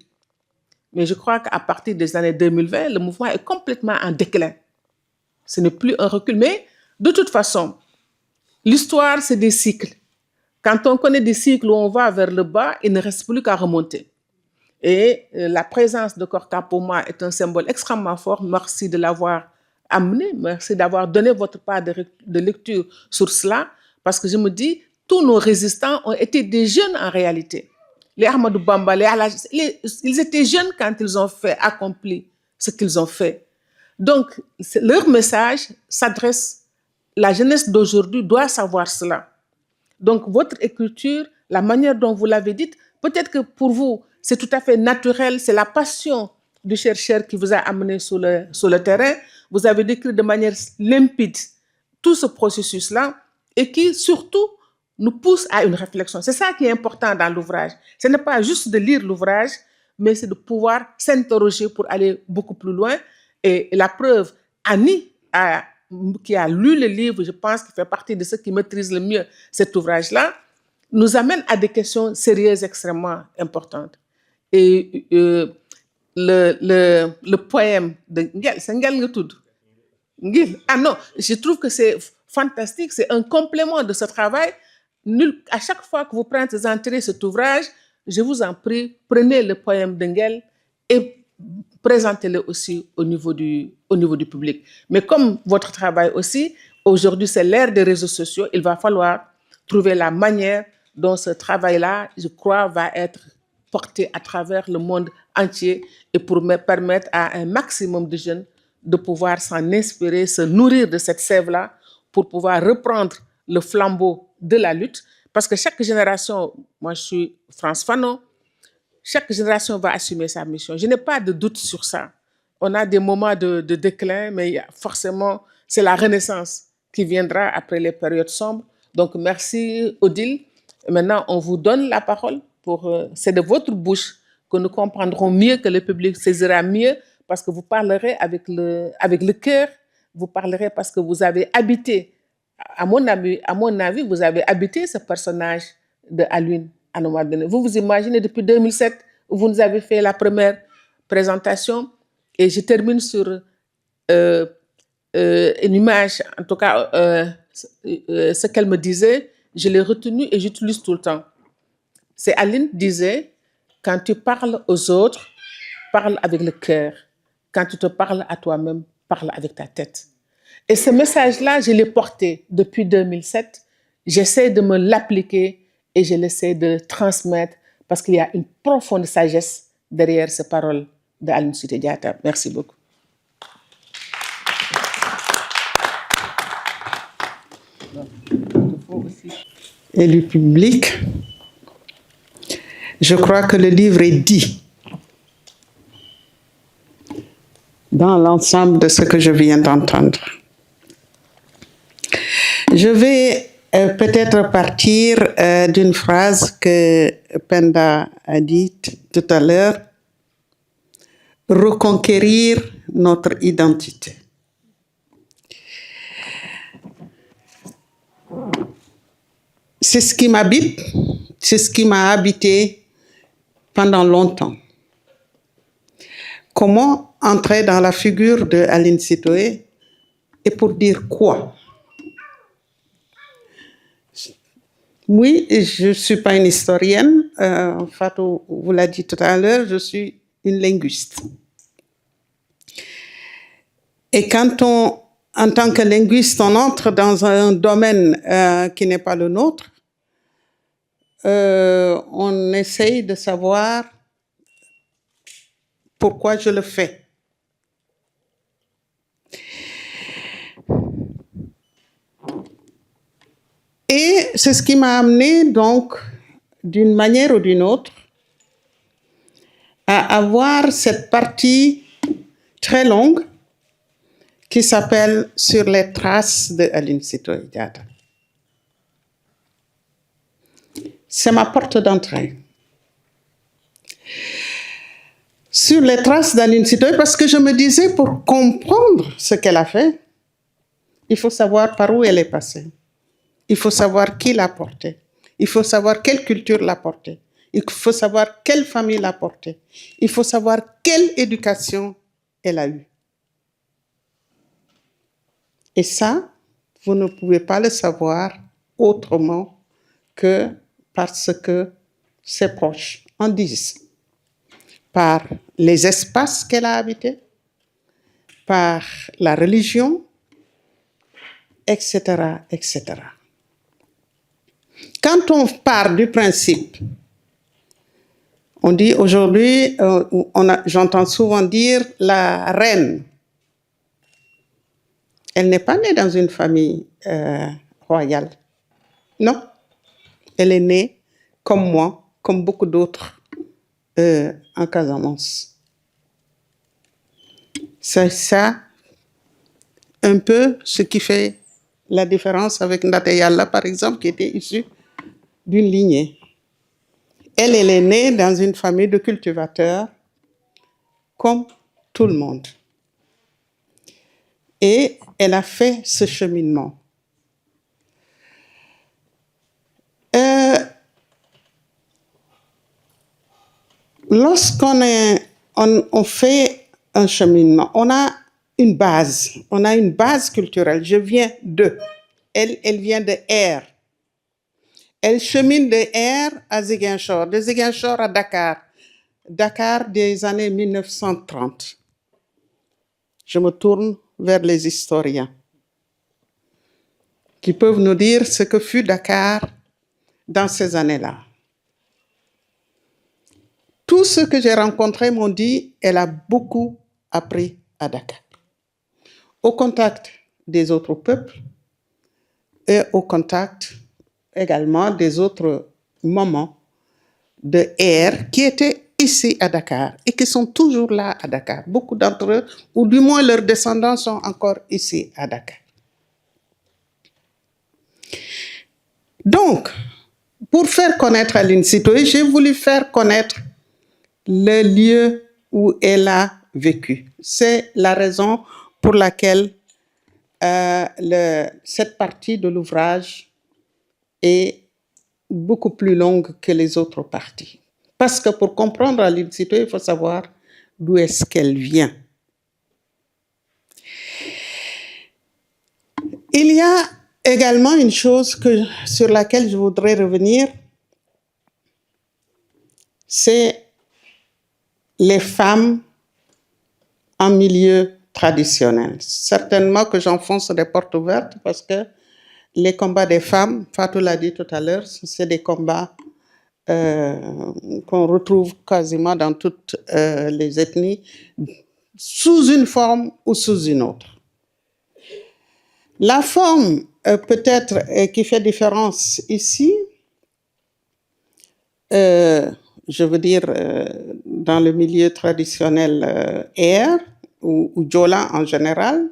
Mais je crois qu'à partir des années 2020, le mouvement est complètement en déclin. Ce n'est plus un recul, mais de toute façon, l'histoire, c'est des cycles. Quand on connaît des cycles où on va vers le bas, il ne reste plus qu'à remonter. Et la présence de Korka, pour moi, est un symbole extrêmement fort. Merci de l'avoir amené, merci d'avoir donné votre part de lecture sur cela, parce que je me dis, tous nos résistants ont été des jeunes en réalité. Les Ahmadou Bamba, ils étaient jeunes quand ils ont accompli ce qu'ils ont fait. Donc, leur message s'adresse, la jeunesse d'aujourd'hui doit savoir cela. Donc, votre écriture, la manière dont vous l'avez dite, peut-être que pour vous, c'est tout à fait naturel, c'est la passion du chercheur qui vous a amené sur le terrain. Vous avez décrit de manière limpide tout ce processus-là et qui, surtout, nous pousse à une réflexion. C'est ça qui est important dans l'ouvrage. Ce n'est pas juste de lire l'ouvrage, mais c'est de pouvoir s'interroger pour aller beaucoup plus loin. Et la preuve, Annie, qui a lu le livre, je pense qu'il fait partie de ceux qui maîtrisent le mieux cet ouvrage-là, nous amène à des questions sérieuses extrêmement importantes. Et le poème de Nguel, c'est Nguel Nguetoud. Nguel. Ah non, je trouve que c'est fantastique, c'est un complément de ce travail. À chaque fois que vous présentez cet ouvrage, je vous en prie, prenez le poème de Nguel et présentez-le aussi au niveau du public. Mais comme votre travail aussi, aujourd'hui c'est l'ère des réseaux sociaux, il va falloir trouver la manière dont ce travail-là, je crois, va être porté à travers le monde entier et pour me permettre à un maximum de jeunes de pouvoir s'en inspirer, se nourrir de cette sève-là pour pouvoir reprendre le flambeau de la lutte. Parce que chaque génération, moi je suis France Fanon, chaque génération va assumer sa mission. Je n'ai pas de doute sur ça. On a des moments de déclin, mais forcément, c'est la renaissance qui viendra après les périodes sombres. Donc, merci Odile. Et maintenant, on vous donne la parole. C'est de votre bouche que nous comprendrons mieux, que le public saisira mieux, parce que vous parlerez avec le cœur, vous parlerez parce que vous avez habité, à mon avis, vous avez habité ce personnage de Alioune à un moment donné. Vous vous imaginez, depuis 2007, vous nous avez fait la première présentation, et je termine sur une image, en tout cas, ce qu'elle me disait, je l'ai retenu et j'utilise tout le temps. C'est Aline disait, quand tu parles aux autres, parle avec le cœur. Quand tu te parles à toi-même, parle avec ta tête. Et ce message-là, je l'ai porté depuis 2007. J'essaie de me l'appliquer et je l'essaie de transmettre parce qu'il y a une profonde sagesse derrière ces paroles d'Aline Sitoé Diatta. Merci beaucoup. Et du public, je crois que le livre est dit dans l'ensemble de ce que je viens d'entendre. Je vais peut-être partir d'une phrase que Penda a dite tout à l'heure, reconquérir notre identité. C'est ce qui m'habite, c'est ce qui m'a habité pendant longtemps. Comment entrer dans la figure de Aline Sitoé et pour dire quoi? Oui, je ne suis pas une historienne, Fatou vous l'a dit tout à l'heure, je suis une linguiste. Et quand en tant que linguiste, on entre dans un domaine qui n'est pas le nôtre, on essaye de savoir pourquoi je le fais. Et c'est ce qui m'a amené donc, d'une manière ou d'une autre, à avoir cette partie très longue qui s'appelle « Sur les traces de Aline Sitoé Diatta ». C'est ma porte d'entrée. Sur les traces d'Aline Sitoé, parce que je me disais, pour comprendre ce qu'elle a fait, il faut savoir par où elle est passée. Il faut savoir qui l'a portée. Il faut savoir quelle culture l'a portée. Il faut savoir quelle famille l'a portée. Il faut savoir quelle éducation elle a eue. Et ça, vous ne pouvez pas le savoir autrement que parce que ses proches en disent. Par les espaces qu'elle a habités, par la religion, etc., etc. Quand on part du principe, on dit aujourd'hui, j'entends souvent dire la reine. Elle n'est pas née dans une famille royale. Non. Elle est née comme moi, comme beaucoup d'autres en Casamance. C'est ça un peu ce qui fait la différence avec Ndate Yalla, par exemple, qui était issue d'une lignée. Elle est née dans une famille de cultivateurs, comme tout le monde. Et elle a fait ce cheminement. Lorsqu'on on fait un cheminement, on a une base culturelle. Je viens de. Elle vient de R. Elle chemine de R à Ziguinchor, de Ziguinchor à Dakar. Dakar des années 1930. Je me tourne vers les historiens qui peuvent nous dire ce que fut Dakar dans ces années-là. Tous ceux que j'ai rencontrés m'ont dit qu'elle a beaucoup appris à Dakar, au contact des autres peuples et au contact également des autres mamans de R qui étaient ici à Dakar et qui sont toujours là à Dakar. Beaucoup d'entre eux, ou du moins leurs descendants, sont encore ici à Dakar. Donc, pour faire connaître Aline Sitoé, j'ai voulu faire connaître le lieu où elle a vécu. C'est la raison pour laquelle cette partie de l'ouvrage est beaucoup plus longue que les autres parties. Parce que pour comprendre Aline Sitoé, il faut savoir d'où est-ce qu'elle vient. Il y a également une chose sur laquelle je voudrais revenir, c'est les femmes en milieu traditionnel. Certainement que j'enfonce des portes ouvertes parce que les combats des femmes, Fatou l'a dit tout à l'heure, c'est des combats qu'on retrouve quasiment dans toutes les ethnies, sous une forme ou sous une autre. La forme peut-être qui fait différence ici, je veux dire dans le milieu traditionnel air ou Djola en général,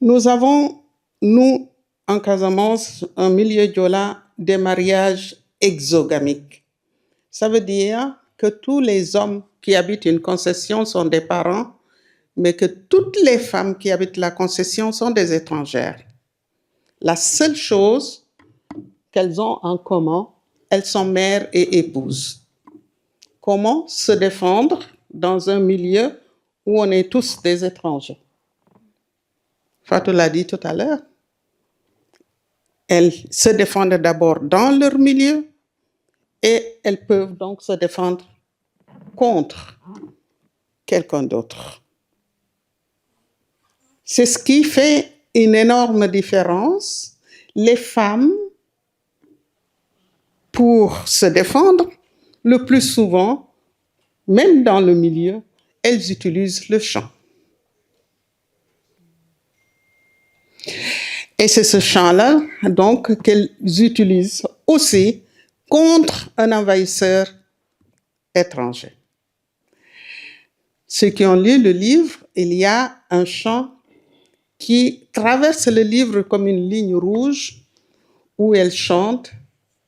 nous avons, nous, en Casamance, un milieu Djola des mariages exogamiques. Ça veut dire que tous les hommes qui habitent une concession sont des parents, mais que toutes les femmes qui habitent la concession sont des étrangères. La seule chose qu'elles ont en commun, elles sont mères et épouses. Comment se défendre dans un milieu où on est tous des étrangers? Fatou l'a dit tout à l'heure. Elles se défendent d'abord dans leur milieu et elles peuvent donc se défendre contre quelqu'un d'autre. C'est ce qui fait une énorme différence. Les femmes, pour se défendre, le plus souvent, même dans le milieu, elles utilisent le chant. Et c'est ce chant-là, donc, qu'elles utilisent aussi contre un envahisseur étranger. Ceux qui ont lu le livre, il y a un chant qui traverse le livre comme une ligne rouge où elle chante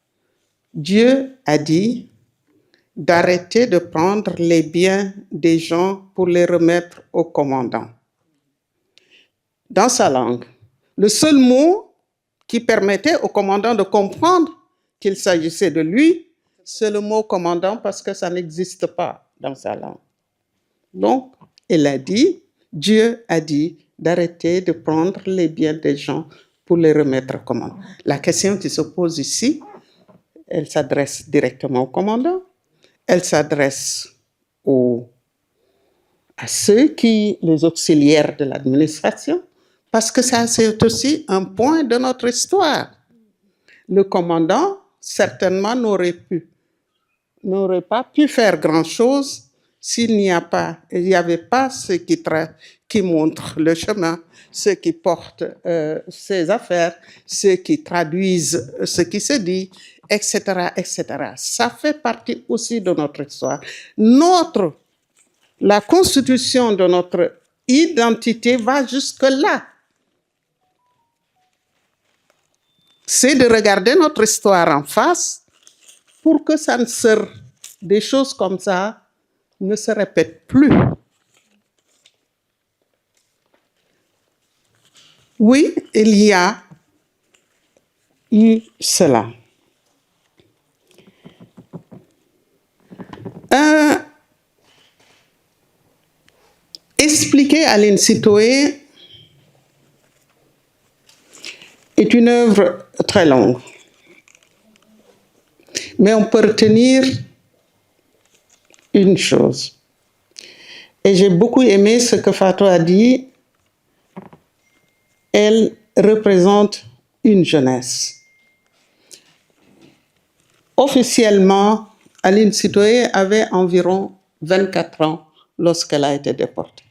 « Dieu a dit d'arrêter de prendre les biens des gens pour les remettre au commandant. » Dans sa langue, le seul mot qui permettait au commandant de comprendre qu'il s'agissait de lui, c'est le mot commandant parce que ça n'existe pas dans sa langue. Donc, elle a dit, Dieu a dit d'arrêter de prendre les biens des gens pour les remettre au commandant. La question qui se pose ici, elle s'adresse directement au commandant, elle s'adresse à ceux qui, les auxiliaires de l'administration, parce que ça, c'est aussi un point de notre histoire. Le commandant, certainement, n'aurait pas pu faire grand-chose s'il n'y avait pas ceux qui montrent le chemin, ceux qui portent ses affaires, ceux qui traduisent ce qui se dit, etc., etc. Ça fait partie aussi de notre histoire. Notre La constitution de notre identité va jusque-là. C'est de regarder notre histoire en face pour que des choses comme ça ne se répètent plus. Oui, il y a eu cela. Expliquer Aline Sitoé est une œuvre très longue. Mais on peut retenir une chose. Et j'ai beaucoup aimé ce que Fatou a dit. Elle représente une jeunesse. Officiellement, Aline Sitoé avait environ 24 ans lorsqu'elle a été déportée.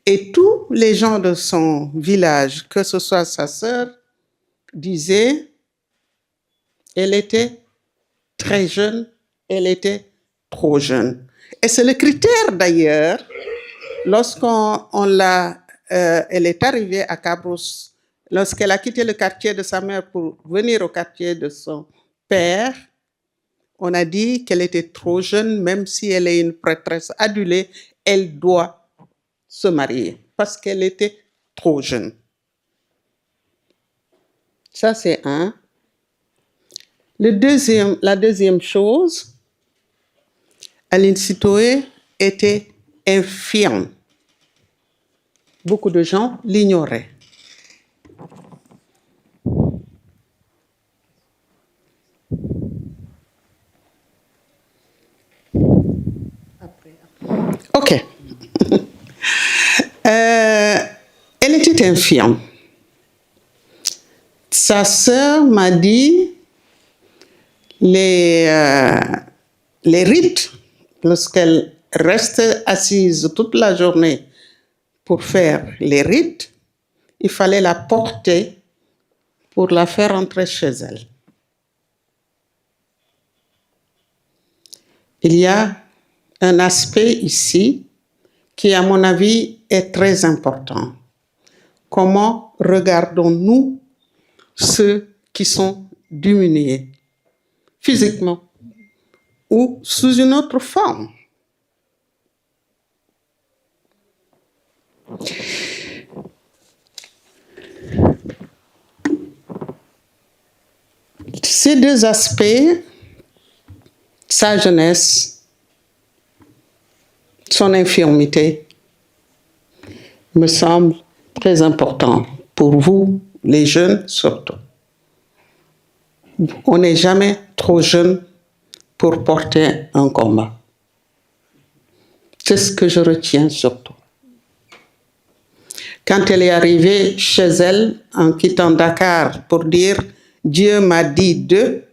Et tous les gens de son village, que ce soit sa sœur, disaient elle était très jeune, elle était trop jeune. Et c'est le critère d'ailleurs, elle est arrivée à Cabrousse, lorsqu'elle a quitté le quartier de sa mère pour venir au quartier de son père, on a dit qu'elle était trop jeune, même si elle est une prêtresse adulée, elle doit se marier parce qu'elle était trop jeune. Ça, c'est un. La deuxième chose, Aline Sitoé était infirme. Beaucoup de gens l'ignoraient. OK. Elle était infirme. Sa sœur m'a dit les rites, lorsqu'elle restait assise toute la journée pour faire les rites, il fallait la porter pour la faire entrer chez elle. Il y a un aspect ici qui, à mon avis, est très important. Comment regardons-nous ceux qui sont diminués physiquement ou sous une autre forme? Ces deux aspects, sa jeunesse, son infirmité, me semblent très importants pour vous, les jeunes surtout. On n'est jamais trop jeune pour porter un combat. C'est ce que je retiens surtout. Quand elle est arrivée chez elle, en quittant Dakar pour dire « Dieu m'a dit de »,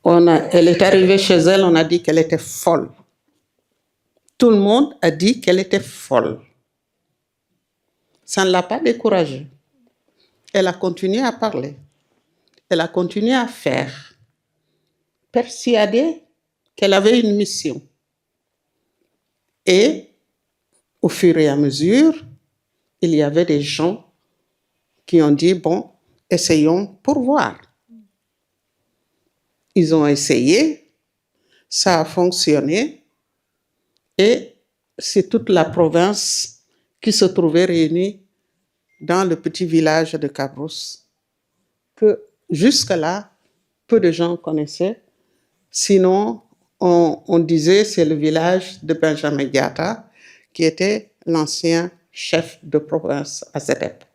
elle est arrivée chez elle, on a dit qu'elle était folle. Tout le monde a dit qu'elle était folle. Ça ne l'a pas découragée. Elle a continué à parler. Elle a continué à faire, persuadée qu'elle avait une mission. Et au fur et à mesure, il y avait des gens qui ont dit, bon, essayons pour voir. Ils ont essayé, ça a fonctionné, et c'est toute la province qui se trouvait réunie dans le petit village de Cabrousse, que jusque-là, peu de gens connaissaient. Sinon, on disait c'est le village de Benjamin Diatta, qui était l'ancien chef de province à cette époque.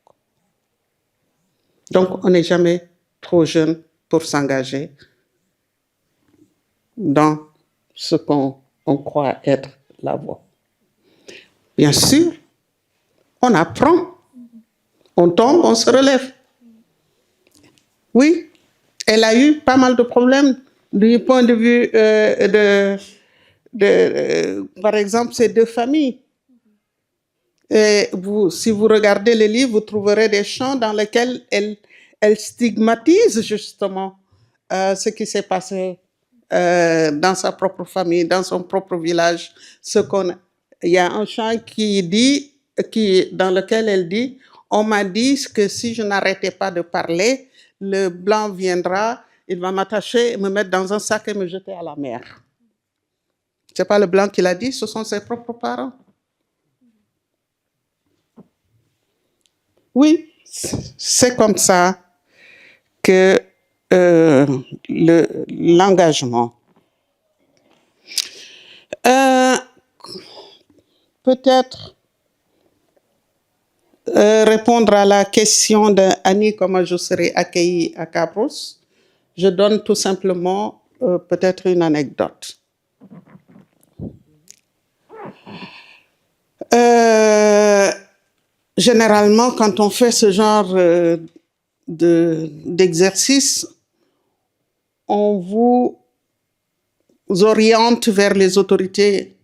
Donc, on n'est jamais trop jeune pour s'engager dans ce qu'on croit être la voie. Bien sûr, on apprend, on tombe, on se relève. Oui, elle a eu pas mal de problèmes du point de vue par exemple, ces deux familles. Et si vous regardez les livres, vous trouverez des chants dans lesquels elle stigmatise justement ce qui s'est passé dans sa propre famille, dans son propre village, il y a un chant dans lequel elle dit, on m'a dit que si je n'arrêtais pas de parler, le blanc viendra, il va m'attacher, me mettre dans un sac et me jeter à la mer. C'est pas le blanc qui l'a dit, ce sont ses propres parents. Oui, c'est comme ça que l'engagement. Peut-être répondre à la question d'Annie, comment je serai accueillie à Cabrousse. Je donne tout simplement peut-être une anecdote. Généralement, quand on fait ce genre d'exercice, on vous oriente vers les autorités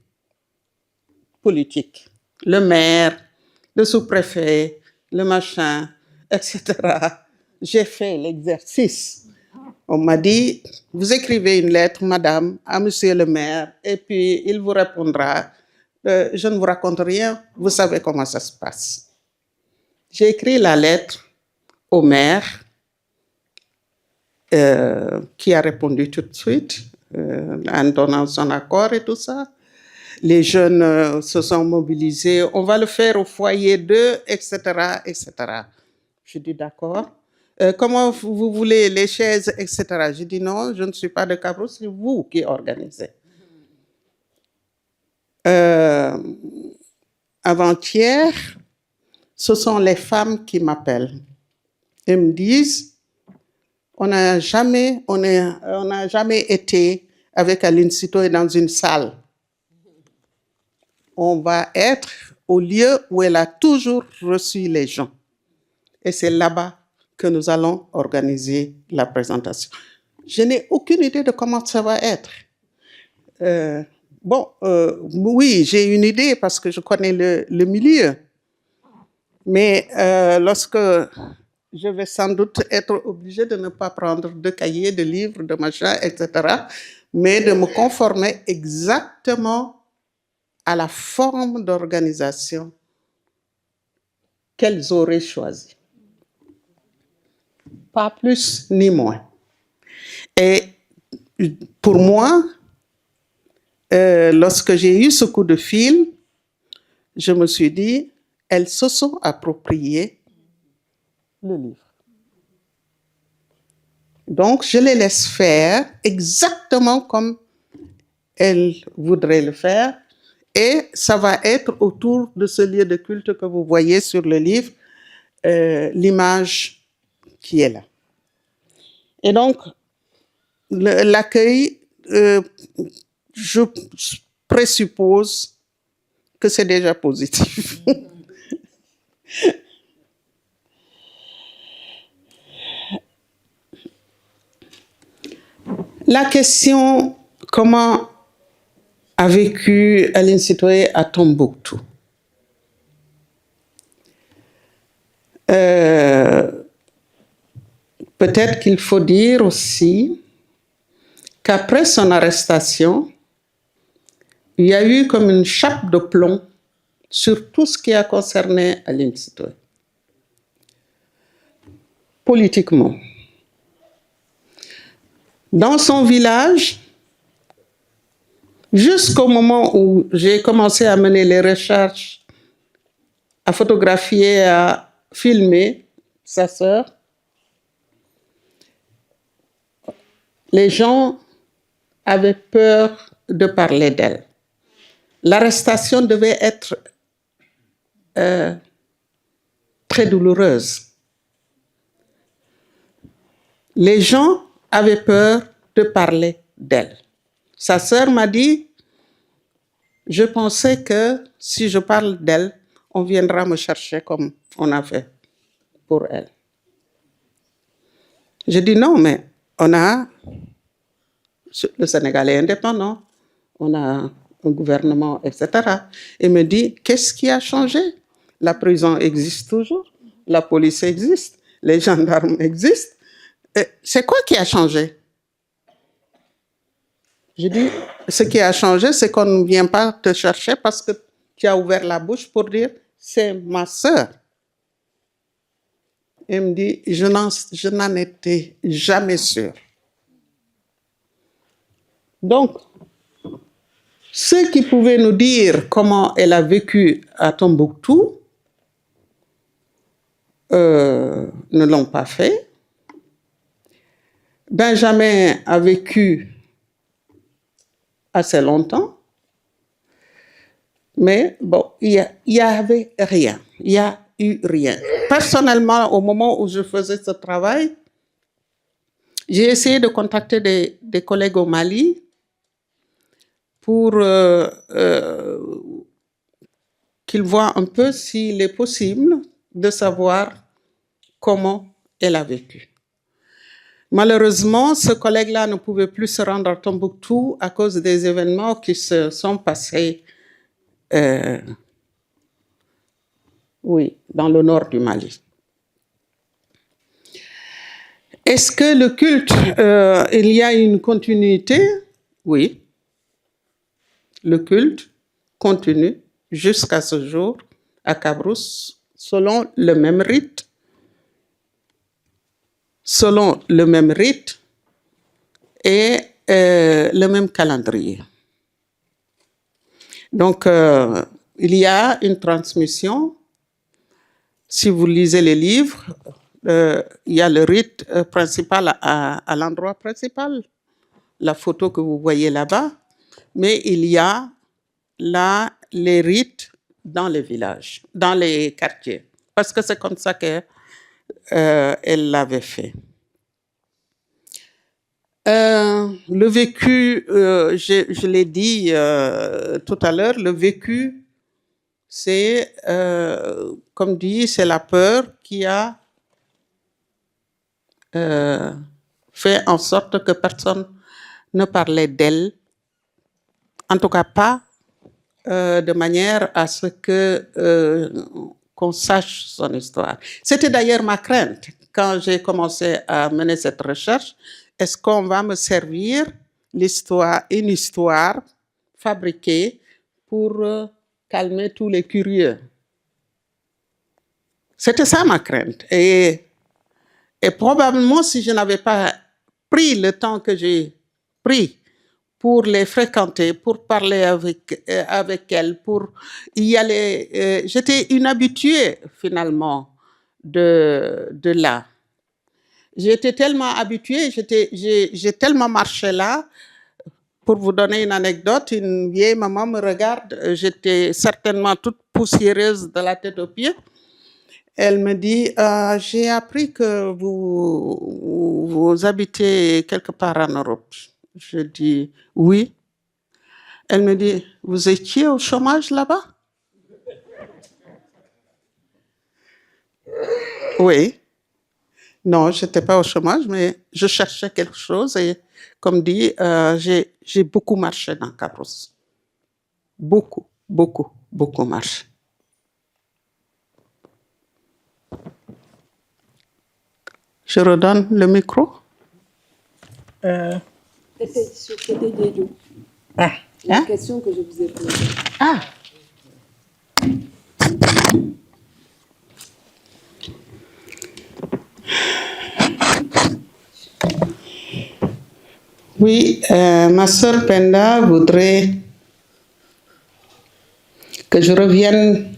politiques, le maire, le sous-préfet, le machin, etc. J'ai fait l'exercice. On m'a dit, vous écrivez une lettre, madame, à monsieur le maire, et puis il vous répondra. Je ne vous raconte rien, vous savez comment ça se passe. J'ai écrit la lettre au maire, qui a répondu tout de suite, en donnant son accord et tout ça. Les jeunes se sont mobilisés, on va le faire au foyer 2, etc., etc. Je dis d'accord. Comment vous voulez les chaises, etc. Je dis non, je ne suis pas de Cabrousse, c'est vous qui organisez. Avant-hier, ce sont les femmes qui m'appellent et me disent, on n'a jamais été avec Aline Sitoé dans une salle. On va être au lieu où elle a toujours reçu les gens. Et c'est là-bas que nous allons organiser la présentation. Je n'ai aucune idée de comment ça va être. Oui, j'ai une idée parce que je connais le milieu. Mais lorsque je vais sans doute être obligée de ne pas prendre de cahiers, de livres, de machins, etc., mais de me conformer exactement à la forme d'organisation qu'elles auraient choisie. Pas plus ni moins. Et pour moi, lorsque j'ai eu ce coup de fil, je me suis dit, elles se sont appropriées le livre. Donc, je les laisse faire exactement comme elles voudraient le faire. Et ça va être autour de ce lieu de culte que vous voyez sur le livre, l'image qui est là. Et donc, l'accueil, je présuppose que c'est déjà positif. La question, comment a vécu Aline Sitoé à Tombouctou? Peut-être qu'il faut dire aussi qu'après son arrestation, il y a eu comme une chape de plomb sur tout ce qui a concerné Aline Sitoé. Politiquement. Dans son village, jusqu'au moment où j'ai commencé à mener les recherches, à photographier, à filmer sa sœur, les gens avaient peur de parler d'elle. L'arrestation devait être très douloureuse. Les gens avaient peur de parler d'elle. Sa sœur m'a dit, je pensais que si je parle d'elle, on viendra me chercher comme on a fait pour elle. Je dis non, mais le Sénégal est indépendant, on a un gouvernement, etc. Il me dit, qu'est-ce qui a changé? La prison existe toujours, la police existe, les gendarmes existent. C'est quoi qui a changé? Je dis, ce qui a changé, c'est qu'on ne vient pas te chercher parce que tu as ouvert la bouche pour dire, c'est ma sœur. Elle me dit, je n'en étais jamais sûre. Donc, ceux qui pouvaient nous dire comment elle a vécu à Tombouctou ne l'ont pas fait. Benjamin a vécu assez longtemps, mais bon, il y avait rien. Il y a eu rien. Personnellement, au moment où je faisais ce travail, j'ai essayé de contacter des collègues au Mali pour qu'ils voient un peu s'il est possible de savoir comment elle a vécu. Malheureusement, ce collègue-là ne pouvait plus se rendre à Tombouctou à cause des événements qui se sont passés dans le nord du Mali. Est-ce que le culte, il y a une continuité? Oui. Le culte continue jusqu'à ce jour à Cabrousse selon le même rite. Selon le même rite et le même calendrier. Donc, il y a une transmission. Si vous lisez les livres, il y a le rite principal à l'endroit principal, la photo que vous voyez là-bas, mais il y a là les rites dans les villages, dans les quartiers, parce que c'est comme ça que elle l'avait fait. Le vécu, je l'ai dit tout à l'heure, le vécu, c'est, comme dit, c'est la peur qui a fait en sorte que personne ne parlait d'elle, en tout cas pas de manière à ce que qu'on sache son histoire. C'était d'ailleurs ma crainte quand j'ai commencé à mener cette recherche. Est-ce qu'on va me servir une histoire fabriquée pour calmer tous les curieux? C'était ça ma crainte. Et probablement, si je n'avais pas pris le temps que j'ai pris pour les fréquenter, pour parler avec elles, pour y aller. J'étais une habituée, finalement, de là. J'étais tellement habituée, j'ai tellement marché là. Pour vous donner une anecdote, une vieille maman me regarde, j'étais certainement toute poussiéreuse de la tête aux pieds. Elle me dit, j'ai appris que vous habitez quelque part en Europe. Je dis, oui. Elle me dit, vous étiez au chômage là-bas? Oui. Non, je n'étais pas au chômage, mais je cherchais quelque chose. Et comme dit, j'ai beaucoup marché dans Cabrousse. Beaucoup, beaucoup, beaucoup marché. Je redonne le micro. C'était sur Tété Diédhiou. La question que je vous ai posée. Ah. Oui, ma sœur Penda voudrait que je revienne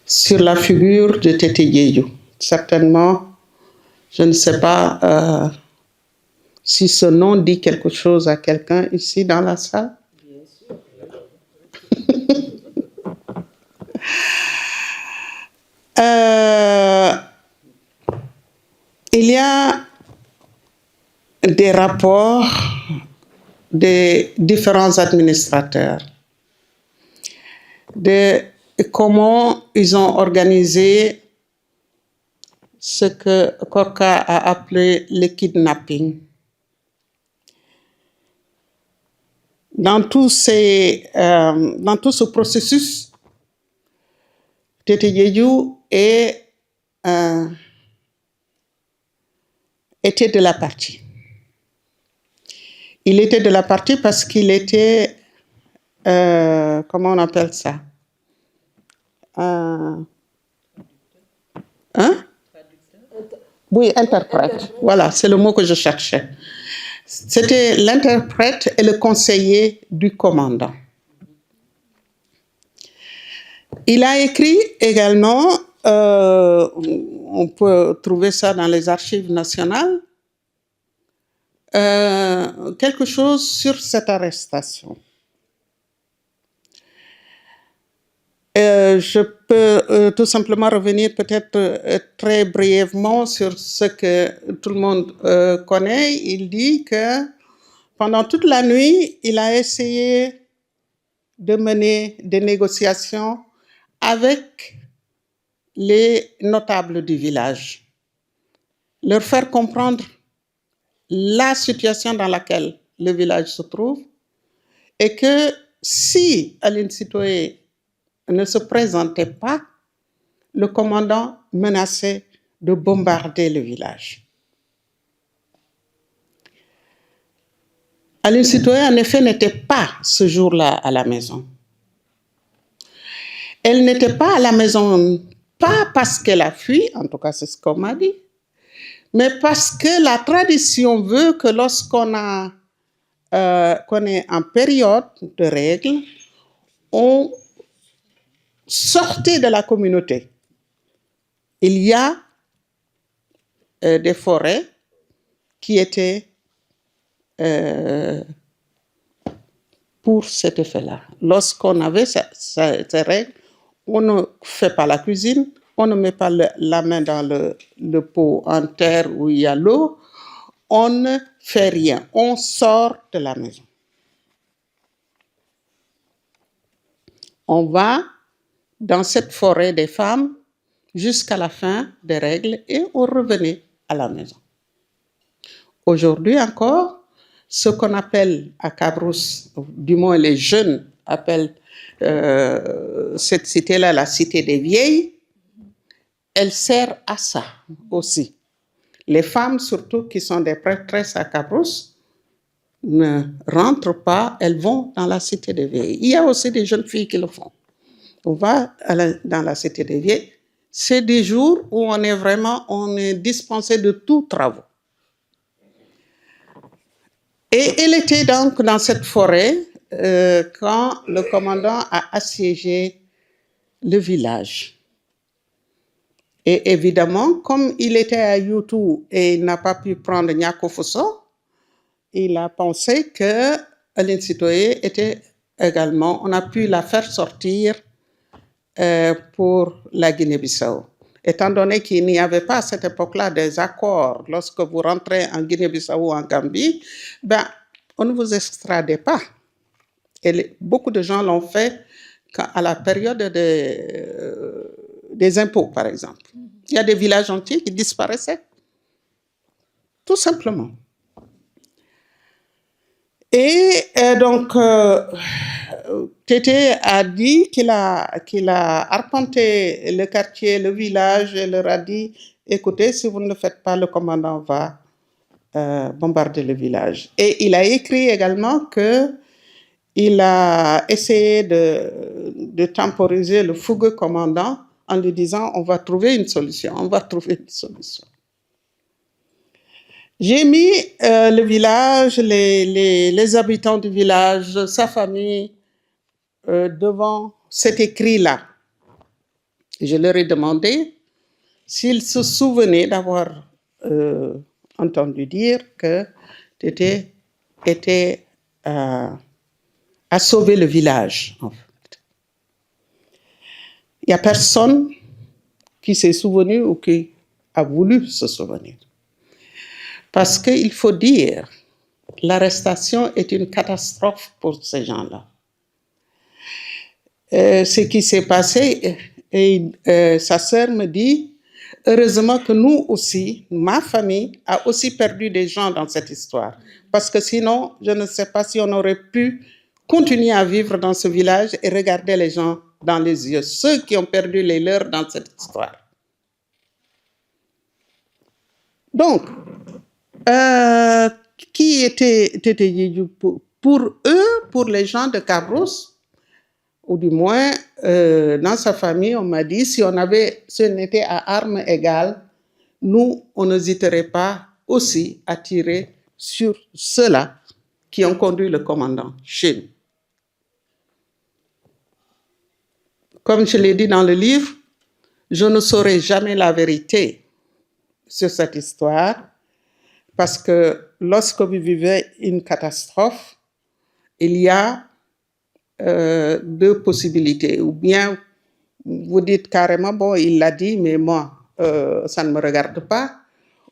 sur la figure de Tété Diédhiou. Certainement, je ne sais pas si ce nom dit quelque chose à quelqu'un ici dans la salle. Bien sûr. Il y a des rapports des différents administrateurs, de comment ils ont organisé ce que Korka a appelé le kidnapping. Dans tout ce processus, Tété Diédhiou était de la partie. Il était de la partie parce qu'il était, comment on appelle ça? Oui, interprète. Voilà, c'est le mot que je cherchais. C'était l'interprète et le conseiller du commandant. Il a écrit également, on peut trouver ça dans les archives nationales, quelque chose sur cette arrestation. Je peux tout simplement revenir peut-être très brièvement sur ce que tout le monde connaît. Il dit que pendant toute la nuit, il a essayé de mener des négociations avec les notables du village, leur faire comprendre la situation dans laquelle le village se trouve et que si Aline Sitoé ne se présentait pas, le commandant menaçait de bombarder le village. Aline Sitoé, en effet, n'était pas ce jour-là à la maison. Elle n'était pas à la maison, pas parce qu'elle a fui, en tout cas c'est ce qu'on m'a dit, mais parce que la tradition veut que lorsqu'on est en période de règles, on sortait de la communauté. Il y a des forêts qui étaient pour cet effet-là. Lorsqu'on avait ces règles, on ne fait pas la cuisine, on ne met pas la main dans le pot en terre où il y a l'eau, on ne fait rien, on sort de la maison. On va dans cette forêt des femmes jusqu'à la fin des règles et on revenait à la maison. Aujourd'hui encore, ce qu'on appelle à Cabrousse, du moins les jeunes appellent cette cité-là la cité des vieilles, elle sert à ça aussi. Les femmes, surtout qui sont des prêtresses à Cabrousse, ne rentrent pas, elles vont dans la cité des vieilles. Il y a aussi des jeunes filles qui le font. On va dans la cité des vieilles. C'est des jours où on est dispensé de tous travaux. Et elle était donc dans cette forêt quand le commandant a assiégé le village. Et évidemment, comme il était à Youtou et il n'a pas pu prendre Niakofosso, il a pensé que Aline Sitoé était également, on a pu la faire sortir pour la Guinée-Bissau. Étant donné qu'il n'y avait pas à cette époque-là des accords, lorsque vous rentrez en Guinée-Bissau ou en Gambie, on ne vous extradait pas. Et beaucoup de gens l'ont fait à la période des impôts, par exemple. Il y a des villages entiers qui disparaissaient. Tout simplement. Et donc, Tété a dit qu'il a arpenté le quartier, le village, et leur a dit, écoutez, si vous ne le faites pas, le commandant va bombarder le village. Et il a écrit également qu'il a essayé de temporiser le fougueux commandant en lui disant, on va trouver une solution, on va trouver une solution. J'ai mis le village, les habitants du village, sa famille, devant cet écrit-là. Je leur ai demandé s'ils se souvenaient d'avoir entendu dire que Tété a sauvé le village. En fait. Il n'y a personne qui s'est souvenu ou qui a voulu se souvenir. Parce qu'il faut dire, l'arrestation est une catastrophe pour ces gens-là. Ce qui s'est passé, et sa sœur me dit, heureusement que nous aussi, ma famille a aussi perdu des gens dans cette histoire. Parce que sinon, je ne sais pas si on aurait pu continuer à vivre dans ce village et regarder les gens dans les yeux, ceux qui ont perdu les leurs dans cette histoire. Donc, qui était Tété Diédhiou pour eux, pour les gens de Cabrousse, ou du moins dans sa famille, on m'a dit, si on était à armes égales, nous, on n'hésiterait pas aussi à tirer sur ceux-là qui ont conduit le commandant chez nous. Comme je l'ai dit dans le livre, je ne saurai jamais la vérité sur cette histoire parce que lorsque vous vivez une catastrophe, il y a deux possibilités. Ou bien vous dites carrément, bon, il l'a dit, mais moi, ça ne me regarde pas.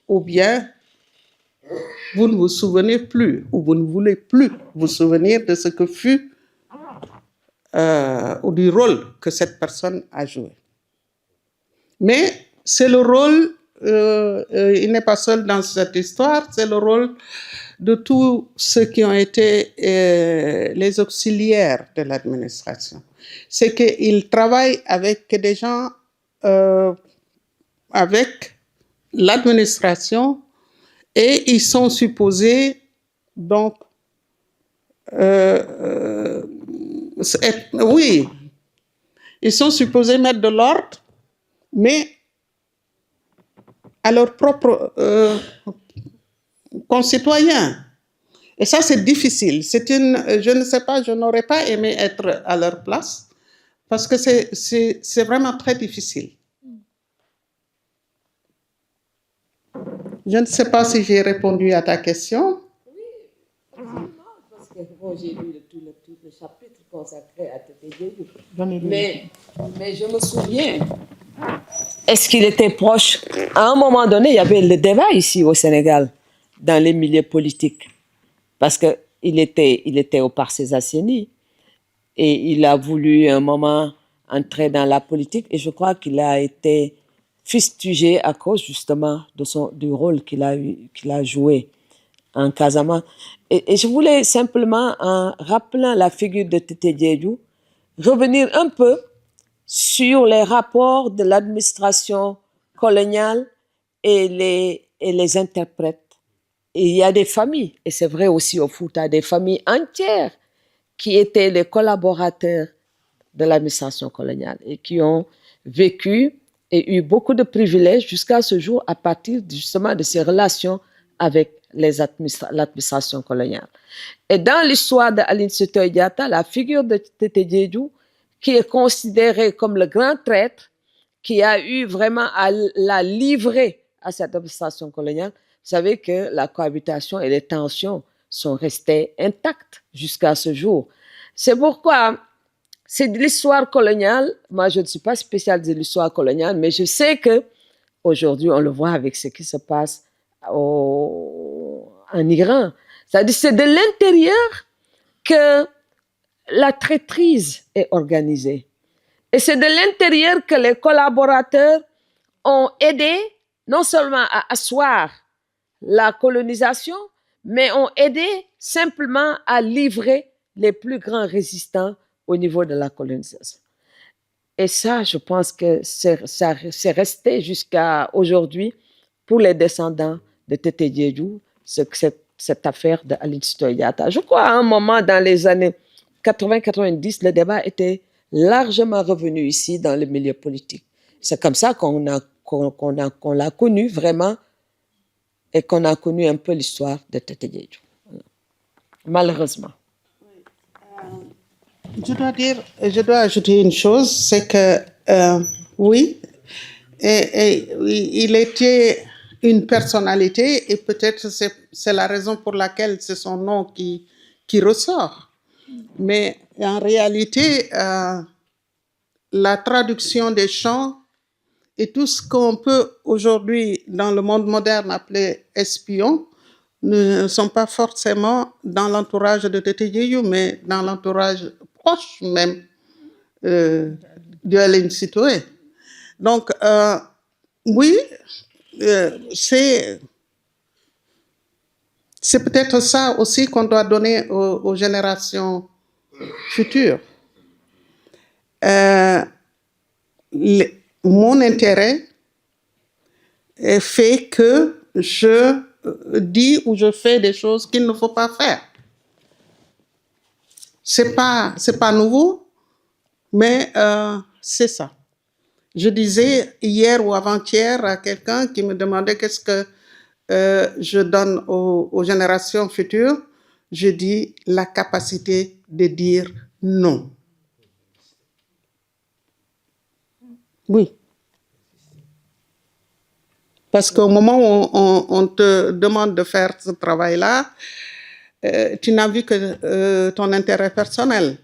Ou bien vous ne vous souvenez plus, ou vous ne voulez plus vous souvenir de ce que fut ou du rôle que cette personne a joué. Mais c'est le rôle, il n'est pas seul dans cette histoire, c'est le rôle de tous ceux qui ont été les auxiliaires de l'administration. C'est qu'ils travaillent avec des gens, avec l'administration, et ils sont supposés donc oui, ils sont supposés mettre de l'ordre, mais à leurs propres concitoyens. Et ça, c'est difficile. Je ne sais pas, je n'aurais pas aimé être à leur place, parce que c'est vraiment très difficile. Je ne sais pas si j'ai répondu à ta question. Oui, parce que bon, j'ai lu tout le chapitre consacré à Tété Diédhiou. Mais je me souviens. Est-ce qu'il était proche? À un moment donné, il y avait le débat ici au Sénégal, dans les milieux politiques, parce qu'il était au Parcés Assainies et il a voulu un moment entrer dans la politique et je crois qu'il a été fustigé à cause justement du rôle qu'il a joué en Casamance. Et je voulais simplement, en rappelant la figure de Tété Diédhiou, revenir un peu sur les rapports de l'administration coloniale et les interprètes. Et il y a des familles, et c'est vrai aussi au Fouta, des familles entières qui étaient les collaborateurs de l'administration coloniale et qui ont vécu et eu beaucoup de privilèges jusqu'à ce jour à partir justement de ces relations avec l'administration coloniale. Et dans l'histoire d'Aline Sitoé Diatta, la figure de Tété Diédhiou, qui est considéré comme le grand traître, qui a eu vraiment à la livrer à cette administration coloniale, vous savez que la cohabitation et les tensions sont restées intactes jusqu'à ce jour. C'est pourquoi c'est de l'histoire coloniale. Moi, je ne suis pas spécialisée de l'histoire coloniale, mais je sais qu'aujourd'hui, on le voit avec ce qui se passe en Iran. C'est-à-dire c'est de l'intérieur que la traîtrise est organisée. Et c'est de l'intérieur que les collaborateurs ont aidé non seulement à asseoir la colonisation, mais ont aidé simplement à livrer les plus grands résistants au niveau de la colonisation. Et ça, je pense que c'est resté jusqu'à aujourd'hui pour les descendants de Tété Diédhiou, cette affaire d'Aline Sitoé Diatta. Je crois à un moment dans les années 80-90, le débat était largement revenu ici dans le milieu politique. C'est comme ça qu'on l'a connu vraiment et qu'on a connu un peu l'histoire de Tété Diédhiou. Malheureusement. Je dois ajouter une chose, c'est que oui, il était une personnalité et peut-être c'est la raison pour laquelle c'est son nom qui ressort. Mais en réalité, la traduction des chants et tout ce qu'on peut aujourd'hui dans le monde moderne appeler espion ne sont pas forcément dans l'entourage de Tété Diédhiou, mais dans l'entourage proche même de Aline Sitoé. Donc, oui, c'est peut-être ça aussi qu'on doit donner aux générations futures. Mon intérêt fait que je dis ou je fais des choses qu'il ne faut pas faire. C'est pas nouveau, mais c'est ça. Je disais hier ou avant-hier à quelqu'un qui me demandait qu'est-ce que je donne aux générations futures. Je dis la capacité de dire non. Oui. Parce qu'au moment où on te demande de faire ce travail-là, tu n'as vu que ton intérêt personnel.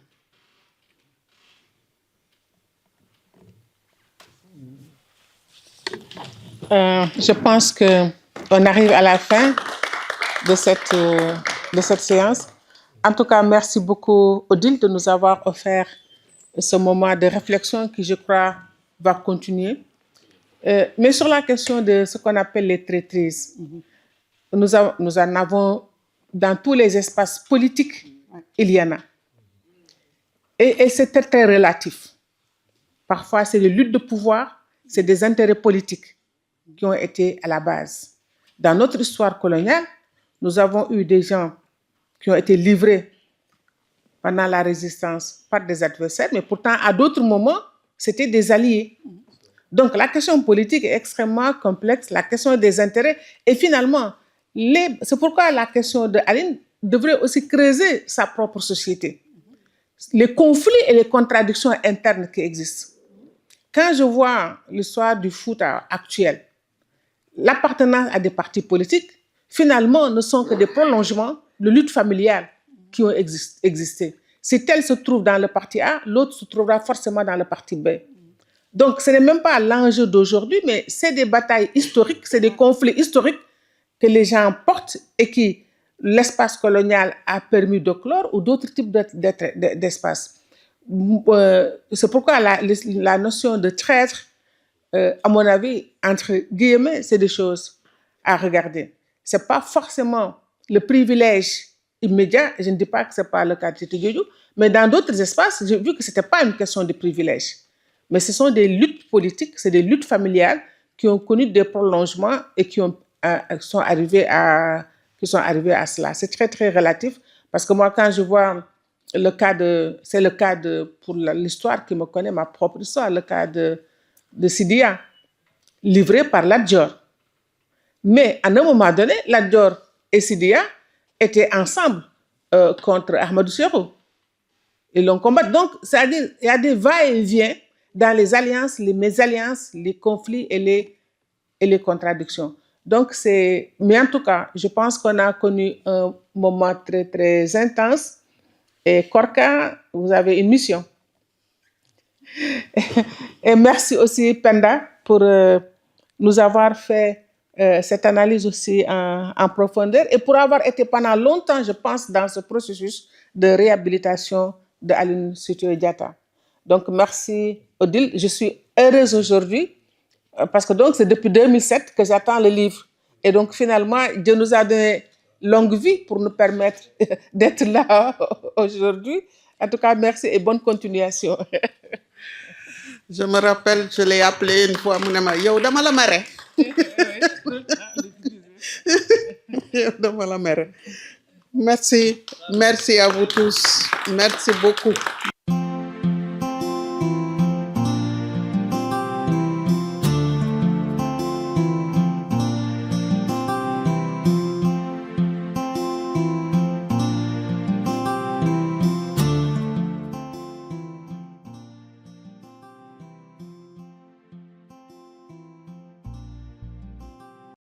Je pense qu'on arrive à la fin de cette séance. En tout cas, merci beaucoup, Odile, de nous avoir offert ce moment de réflexion qui, je crois, va continuer. Mais sur la question de ce qu'on appelle les traîtrises, nous en avons dans tous les espaces politiques, il y en a. Et c'est très, très relatif. Parfois, c'est des luttes de pouvoir, c'est des intérêts politiques qui ont été à la base. Dans notre histoire coloniale, nous avons eu des gens qui ont été livrés pendant la résistance par des adversaires, mais pourtant, à d'autres moments, c'était des alliés. Donc, la question politique est extrêmement complexe, la question des intérêts. Et finalement, c'est pourquoi la question de Aline devrait aussi creuser sa propre société. Les conflits et les contradictions internes qui existent. Quand je vois l'histoire du foot actuel, l'appartenance à des partis politiques, finalement, ne sont que des prolongements de luttes familiales qui ont existé. Si tel se trouve dans le parti A, l'autre se trouvera forcément dans le parti B. Donc, ce n'est même pas l'enjeu d'aujourd'hui, mais c'est des batailles historiques, c'est des conflits historiques que les gens portent et qui l'espace colonial a permis de clore ou d'autres types d'espaces. C'est pourquoi la notion de traître, à mon avis, entre guillemets, c'est des choses à regarder. Ce n'est pas forcément le privilège immédiat, je ne dis pas que ce n'est pas le cas de Tete Diédhiou, mais dans d'autres espaces, j'ai vu que ce n'était pas une question de privilège. Mais ce sont des luttes politiques, c'est des luttes familiales qui ont connu des prolongements et qui sont arrivés à cela. C'est très, très relatif parce que moi, quand je vois c'est le cas pour l'histoire qui me connaît, ma propre histoire, le cas de Sidia, livré par Lat Dior. Mais à un moment donné, Lat Dior et Sidia étaient ensemble contre Ahmadou Serrou. Ils l'ont combattu. Donc, c'est-à-dire il y a des va-et-vient dans les alliances, les mésalliances, les conflits et les contradictions. Donc, mais en tout cas, je pense qu'on a connu un moment très, très intense. Et Korka, vous avez une mission. Et merci aussi, Penda, pour nous avoir fait cette analyse aussi en profondeur et pour avoir été pendant longtemps, je pense, dans ce processus de réhabilitation de Aline Sitoé Diatta. Donc, merci, Odile. Je suis heureuse aujourd'hui parce que donc c'est depuis 2007 que j'attends le livre. Et donc, finalement, Dieu nous a donné longue vie pour nous permettre d'être là aujourd'hui. En tout cas, merci et bonne continuation. Je me rappelle, je l'ai appelé une fois, mon ami, yo, dama la mare. Yo, dama la mare. Merci à vous tous. Merci beaucoup.